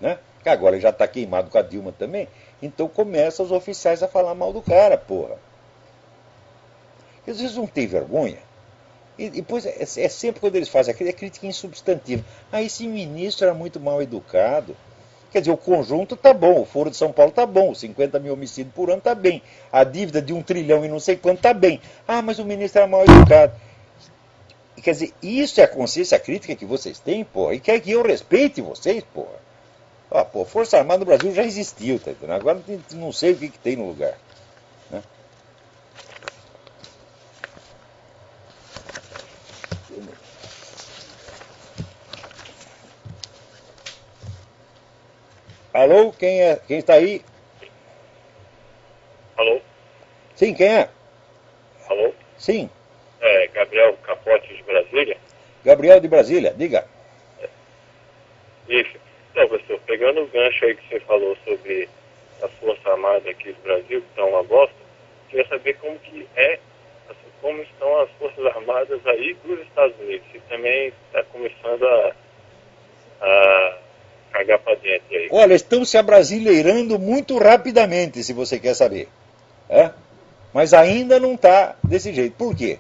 né? Que agora ele já está queimado com a Dilma também. Então começa os oficiais a falar mal do cara, porra. Às vezes não tem vergonha. E depois é sempre quando eles fazem aquilo, é crítica insubstantiva. Ah, esse ministro era muito mal educado. Quer dizer, o conjunto tá bom, o Foro de São Paulo tá bom, 50 mil homicídios por ano tá bem. A dívida de 1 trilhão e não sei quanto tá bem. Ah, mas o ministro era mal educado. Quer dizer, isso é a consciência crítica que vocês têm, porra. E quer que eu respeite vocês, porra. Ah, pô, Força Armada no Brasil já existiu, tá entendendo? Agora não sei o que tem no lugar. Né? Alô? Quem é? Quem está aí? Alô? Sim, quem é? Alô? Sim. É Gabriel Capote de Brasília? Gabriel de Brasília, diga. Isso. Então, professor, pegando o gancho aí que você falou sobre as Forças Armadas aqui do Brasil, que estão uma bosta, queria saber como estão as Forças Armadas aí dos Estados Unidos. E também está começando a cagar pra dentro aí. Olha, estão se abrasileirando muito rapidamente, se você quer saber. É? Mas ainda não está desse jeito. Por quê?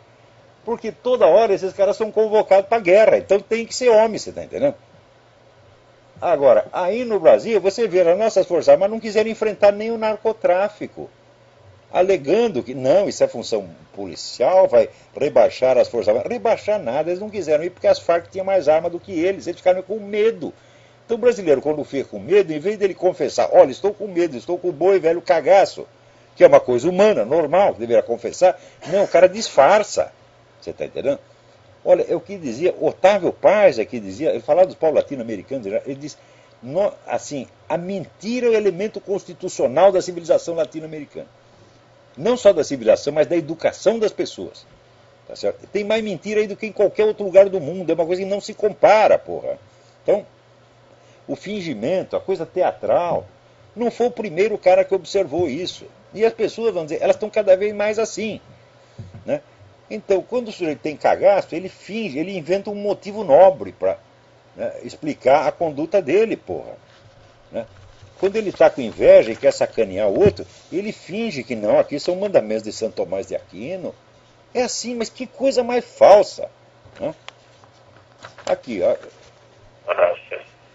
Porque toda hora esses caras são convocados para guerra. Então tem que ser homem, você está entendendo? Agora, aí no Brasil, você vê, as nossas Forças Armadas não quiseram enfrentar nem o narcotráfico, alegando que, não, isso é função policial, vai rebaixar as Forças Armadas. Rebaixar nada, eles não quiseram ir porque as Farc tinham mais arma do que eles ficaram com medo. Então o brasileiro, quando fica com medo, em vez dele confessar, olha, estou com medo, estou com o boi velho cagaço, que é uma coisa humana, normal, que deveria confessar, não, o cara disfarça. Você está entendendo? Olha, é o que dizia Otávio Paz, é que dizia, ele falava dos povos latino-americanos, ele diz, assim, a mentira é o elemento constitucional da civilização latino-americana. Não só da civilização, mas da educação das pessoas. Tá certo? Tem mais mentira aí do que em qualquer outro lugar do mundo, é uma coisa que não se compara, porra. Então, o fingimento, a coisa teatral, não foi o primeiro cara que observou isso. E as pessoas, vão dizer, elas estão cada vez mais assim, né? Então, quando o sujeito tem cagaço, ele finge, ele inventa um motivo nobre para, né, explicar a conduta dele, porra. Né? Quando ele está com inveja e quer sacanear o outro, ele finge que não, aqui são mandamentos de Santo Tomás de Aquino. É assim, mas que coisa mais falsa. Né? Aqui, ó.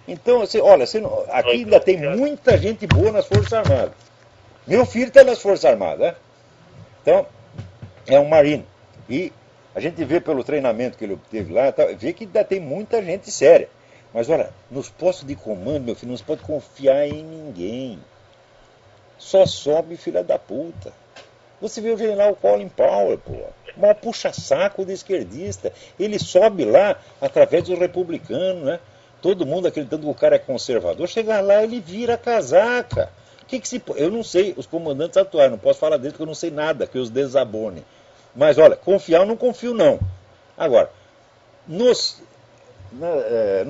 Então, olha, aqui ainda tem muita gente boa nas Forças Armadas. Meu filho está nas Forças Armadas, né? Então, é um marino. E a gente vê pelo treinamento que ele obteve lá, vê que ainda tem muita gente séria. Mas olha, nos postos de comando, meu filho, não se pode confiar em ninguém. Só sobe filha da puta. Você vê o general Colin Powell, pô. O maior puxa-saco de esquerdista. Ele sobe lá através dos republicanos, né? Todo mundo acreditando que o cara é conservador. Chega lá, ele vira casaca. Eu não sei, os comandantes atuais, não posso falar deles porque eu não sei nada, que os desabone. Mas olha, confiar eu não confio não. Agora, nos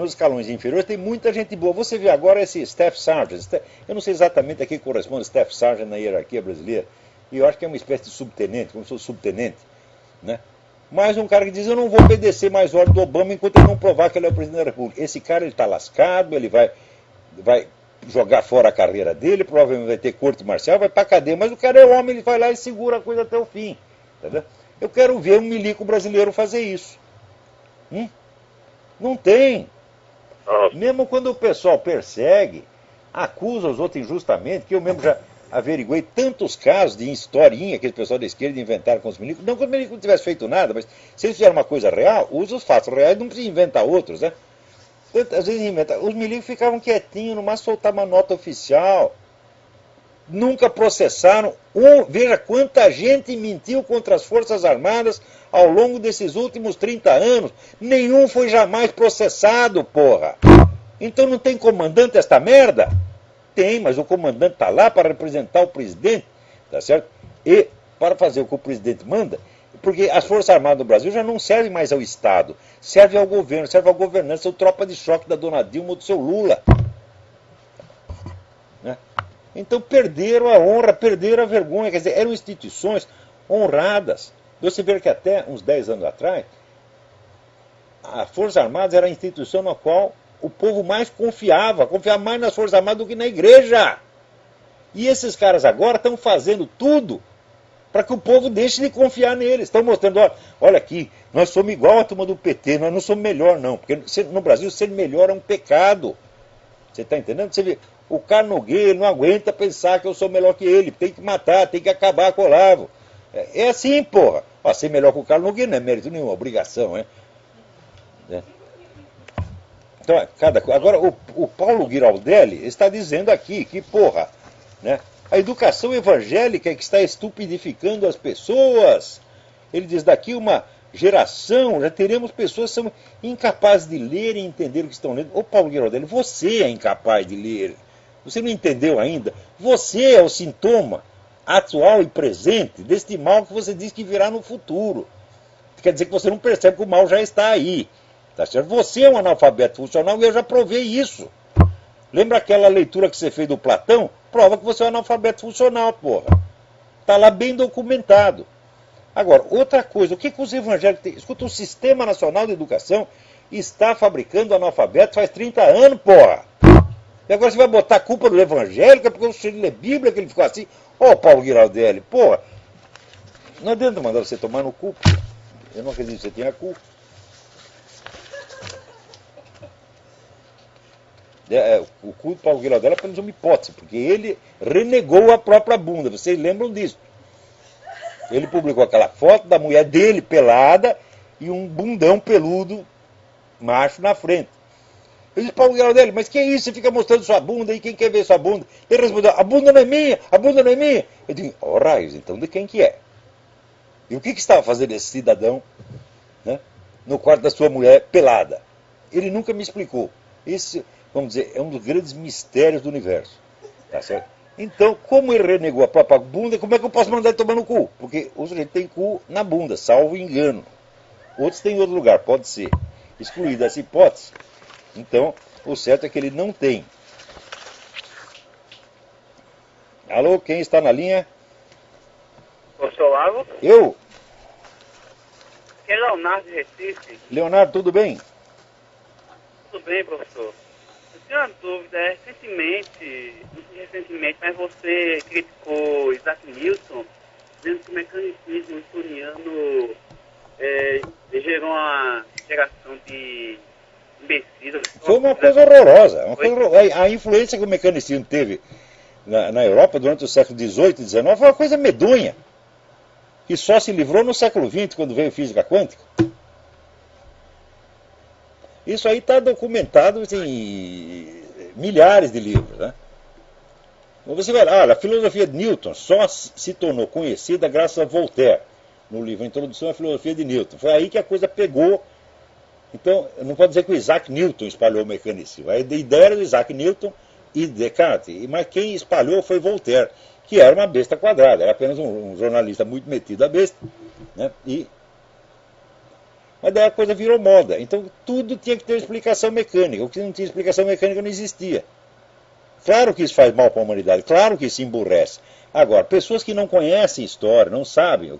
escalões inferiores tem muita gente boa. Você vê agora esse Staff Sergeant. Eu não sei exatamente a que corresponde Staff Sergeant na hierarquia brasileira. E eu acho que é uma espécie de subtenente, como se fosse subtenente. Né? Mas um cara que diz, eu não vou obedecer mais ordem do Obama enquanto ele não provar que ele é o presidente da República. Esse cara, ele está lascado, ele vai jogar fora a carreira dele, provavelmente vai ter corte marcial, vai pra cadeia. Mas o cara é homem, ele vai lá e segura a coisa até o fim. Entendeu? Eu quero ver um milico brasileiro fazer isso. Não tem. Mesmo quando o pessoal persegue, acusa os outros injustamente, que eu mesmo já averiguei tantos casos de historinha que esse pessoal da esquerda inventaram com os milicos. Não que os milicos não tivessem feito nada, mas se eles fizeram uma coisa real, usa os fatos reais, não precisa inventar outros, né? Às vezes inventa. Os milicos ficavam quietinhos, numa soltavam uma nota oficial. Nunca processaram. Veja quanta gente mentiu contra as Forças Armadas ao longo desses últimos 30 anos. Nenhum foi jamais processado, porra. Então não tem comandante esta merda? Tem, mas o comandante está lá para representar o presidente, tá certo? E para fazer o que o presidente manda, porque as Forças Armadas do Brasil já não servem mais ao Estado, servem ao governo, servem à governança, o tropa de choque da dona Dilma ou do seu Lula. Né? Então perderam a honra, perderam a vergonha, quer dizer, eram instituições honradas. Você vê que até uns 10 anos atrás, a Forças Armadas era a instituição na qual o povo mais confiava mais nas Forças Armadas do que na igreja. E esses caras agora estão fazendo tudo para que o povo deixe de confiar neles. Estão mostrando, olha aqui, nós somos igual a turma do PT, nós não somos melhor não, porque no Brasil ser melhor é um pecado. Você está entendendo? Você vê, o Carlos Nogueira não aguenta pensar que eu sou melhor que ele, tem que matar, tem que acabar com o Olavo. É assim, porra. Ser melhor que o Carlos Nogueira não é mérito nenhum, é obrigação, né? Então, agora, o Paulo Giraldelli está dizendo aqui que, porra, né, a educação evangélica é que está estupidificando as pessoas. Ele diz, daqui uma geração, já teremos pessoas que são incapazes de ler e entender o que estão lendo. Ô Paulo Giraldelli, você é incapaz de ler. Você não entendeu ainda? Você é o sintoma atual e presente deste mal que você diz que virá no futuro. Quer dizer que você não percebe que o mal já está aí. Tá certo? Você é um analfabeto funcional e eu já provei isso. Lembra aquela leitura que você fez do Platão? Prova que você é um analfabeto funcional, porra. Está lá bem documentado. Agora, outra coisa, o que os evangélicos têm? Escuta, o Sistema Nacional de Educação está fabricando analfabetos faz 30 anos, porra. E agora você vai botar a culpa do evangélico, é porque o senhor lê Bíblia que ele ficou assim. Ô, Paulo Giraldelli, porra, não adianta mandar você tomar no cu. Eu não acredito que você tenha culpa. O cu do Paulo Giraldelli é apenas uma hipótese, porque ele renegou a própria bunda. Vocês lembram disso? Ele publicou aquela foto da mulher dele pelada e um bundão peludo macho na frente. Eu disse, Paulo Giraldelli, mas que é isso? Você fica mostrando sua bunda e quem quer ver sua bunda? Ele respondeu, a bunda não é minha, a bunda não é minha. Eu digo, ó raios, então de quem que é? E o que estava fazendo esse cidadão, né, no quarto da sua mulher pelada? Ele nunca me explicou. Esse, vamos dizer, é um dos grandes mistérios do universo. Tá certo? Então, como ele renegou a própria bunda, como é que eu posso mandar ele tomar no cu? Porque o sujeito tem cu na bunda, salvo engano. Outros têm em outro lugar, pode ser. Excluída essa hipótese, então, o certo é que ele não tem. Alô, quem está na linha? Professor Olavo? Eu? Aqui é Leonardo de Recife. Leonardo, tudo bem? Tudo bem, professor? Eu tenho uma dúvida. Recentemente, mas você criticou Isaac Newton, dizendo que o mecanicismo newtoniano gerou uma geração de imbecis. Foi uma coisa horrorosa. A influência que o mecanicismo teve na Europa durante o século XVIII e XIX foi uma coisa medonha, que só se livrou no século XX, quando veio física quântica. Isso aí está documentado em milhares de livros, né? Você vai lá, a filosofia de Newton só se tornou conhecida graças a Voltaire, no livro Introdução à Filosofia de Newton. Foi aí que a coisa pegou. Então, não pode dizer que o Isaac Newton espalhou o mecanicismo. A ideia era do Isaac Newton e Descartes, mas quem espalhou foi Voltaire, que era uma besta quadrada, era apenas um jornalista muito metido a besta, né? Mas daí a coisa virou moda. Então, tudo tinha que ter explicação mecânica. O que não tinha explicação mecânica não existia. Claro que isso faz mal para a humanidade, claro que isso emburrece. Agora, pessoas que não conhecem história, não sabem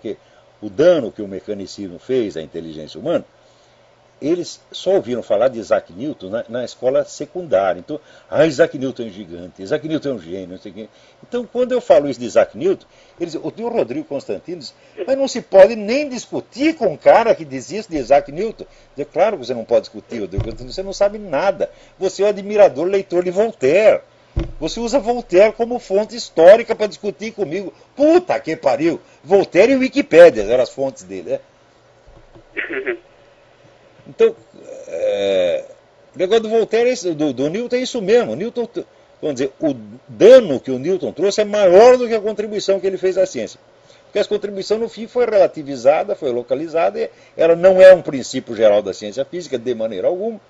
o dano que o mecanicismo fez à inteligência humana, eles só ouviram falar de Isaac Newton na escola secundária. Então, Isaac Newton é um gigante, Isaac Newton é um gênio, não sei o quê. Então, quando eu falo isso de Isaac Newton, o Rodrigo Constantino diz, mas não se pode nem discutir com um cara que diz isso de Isaac Newton. Eu, claro que você não pode discutir, Rodrigo Constantino, você não sabe nada. Você é um admirador, leitor de Voltaire. Você usa Voltaire como fonte histórica para discutir comigo. Puta que pariu! Voltaire e Wikipédia eram as fontes dele, né? Então, o negócio do Voltaire, do Newton é isso mesmo. Newton, vamos dizer, o dano que o Newton trouxe é maior do que a contribuição que ele fez à ciência. Porque essa contribuição, no fim, foi relativizada, foi localizada, e ela não é um princípio geral da ciência física, de maneira alguma.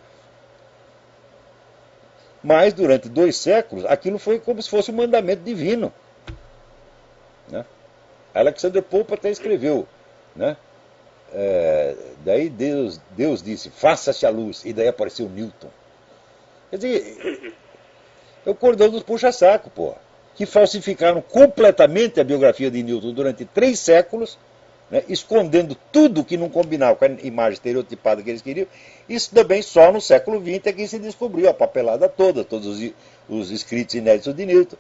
Mas, durante 2 séculos, aquilo foi como se fosse um mandamento divino. Né? Alexander Pope até escreveu, né? Daí Deus disse, faça-se a luz, e daí apareceu Newton. Quer dizer, é o cordão dos puxa-saco, porra, que falsificaram completamente a biografia de Newton durante 3 séculos, né, escondendo tudo que não combinava com a imagem estereotipada que eles queriam. Isso também só no século XX é que se descobriu a papelada toda, todos os escritos inéditos de Newton.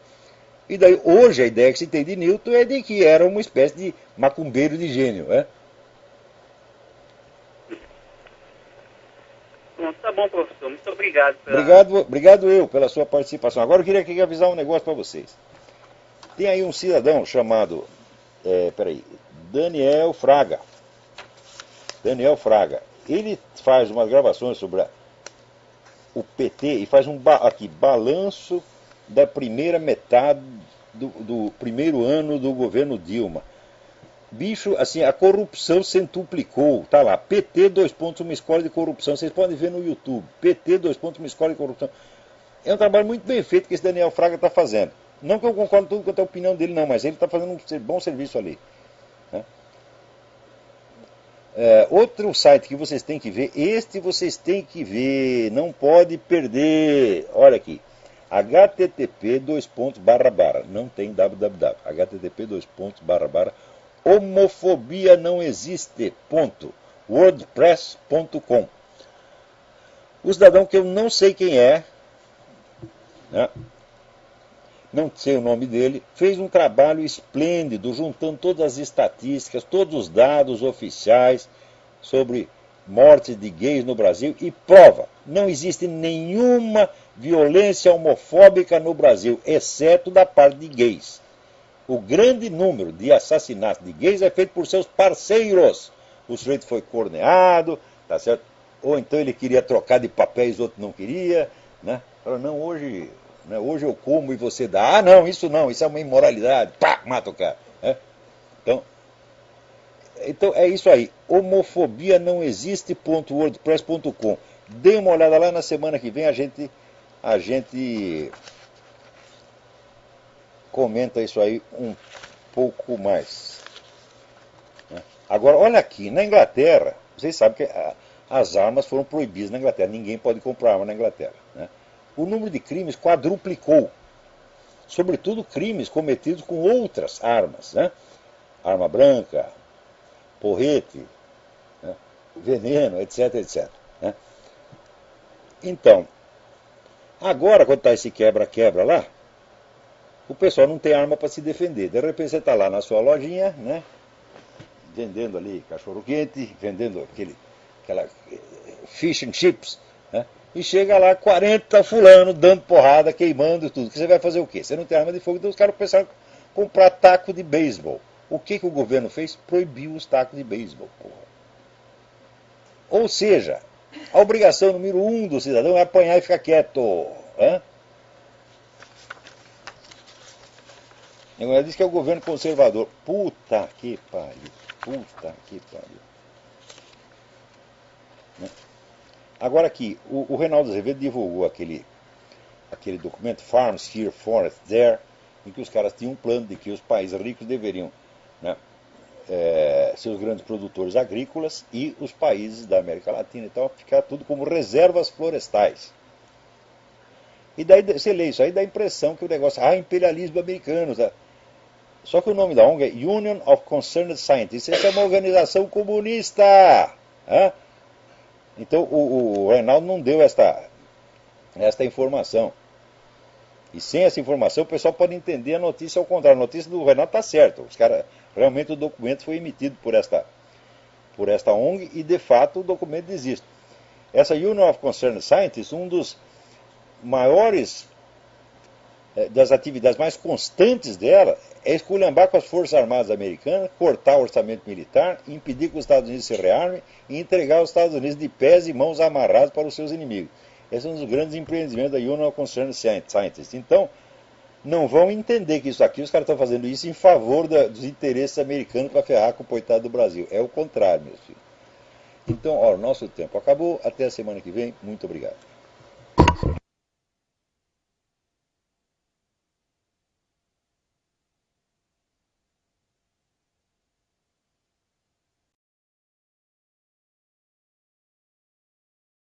E daí hoje a ideia que se tem de Newton é de que era uma espécie de macumbeiro de gênio, né? Tá bom, professor. Muito obrigado. Obrigado eu pela sua participação. Agora eu queria aqui avisar um negócio para vocês. Tem aí um cidadão chamado, Daniel Fraga. Daniel Fraga. Ele faz umas gravações sobre o PT e faz balanço da primeira metade do primeiro ano do governo Dilma. Bicho, assim, a corrupção centuplicou. Tá lá, PT, uma escola de corrupção. Vocês podem ver no YouTube. PT, uma escola de corrupção. É um trabalho muito bem feito que esse Daniel Fraga está fazendo. Não que eu concordo com tudo quanto é a opinião dele, não, mas ele está fazendo um bom serviço ali. Né? Outro site que vocês têm que ver, vocês têm que ver, não pode perder. Olha aqui, http://, não tem www, http:// homofobia não existe, wordpress.com. O cidadão que eu não sei quem é, né? Não sei o nome dele, fez um trabalho esplêndido, juntando todas as estatísticas, todos os dados oficiais sobre mortes de gays no Brasil e prova, não existe nenhuma violência homofóbica no Brasil, exceto da parte de gays. O grande número de assassinatos de gays é feito por seus parceiros. O sujeito foi corneado, tá certo? Ou então ele queria trocar de papéis, outro não queria, né? Falou, não, hoje eu como e você dá. Ah, não, isso é uma imoralidade. Pá, mata o cara. Né? Então é isso aí. Homofobia não existe.wordpress.com. Dê uma olhada lá, na semana que vem a gente comenta isso aí um pouco mais. Agora, olha aqui, na Inglaterra, vocês sabem que as armas foram proibidas na Inglaterra, ninguém pode comprar arma na Inglaterra. Né? O número de crimes quadruplicou, sobretudo crimes cometidos com outras armas, né? Arma branca, porrete, né? Veneno, etc, etc. Né? Então, agora quando está esse quebra-quebra lá, o pessoal não tem arma para se defender. De repente você está lá na sua lojinha, né? Vendendo ali cachorro-quente, vendendo aquela fish and chips, né? E chega lá 40 fulano dando porrada, queimando tudo. Que você vai fazer o quê? Você não tem arma de fogo, então os caras começaram a comprar taco de beisebol. O que o governo fez? Proibiu os tacos de beisebol, porra. Ou seja, a obrigação número 1 do cidadão é apanhar e ficar quieto. Hã? Ela diz que é o governo conservador. Puta que pariu. Puta que pariu. Né? Agora aqui, o Reinaldo Azevedo divulgou aquele documento, Farms Here, Forest There, em que os caras tinham um plano de que os países ricos deveriam, né, ser os grandes produtores agrícolas e os países da América Latina e tal, ficar tudo como reservas florestais. E daí você lê isso aí, dá a impressão que o negócio, imperialismo americano, tá? Só que o nome da ONG é Union of Concerned Scientists. Essa é uma organização comunista. Hein? Então o Reinaldo não deu esta informação. E sem essa informação o pessoal pode entender a notícia ao contrário. A notícia do Reinaldo está certa. Os caras, realmente o documento foi emitido por esta ONG e de fato o documento existe. Essa Union of Concerned Scientists, um dos maiores, das atividades mais constantes dela, é esculhambar com as Forças Armadas Americanas, cortar o orçamento militar, impedir que os Estados Unidos se rearmem e entregar os Estados Unidos de pés e mãos amarrados para os seus inimigos. Esse é um dos grandes empreendimentos da Union of Concerned Scientists. Então, não vão entender que isso aqui, os caras estão fazendo isso em favor dos interesses americanos para ferrar com o coitado do Brasil. É o contrário, meus filhos. Então, o nosso tempo acabou. Até a semana que vem. Muito obrigado.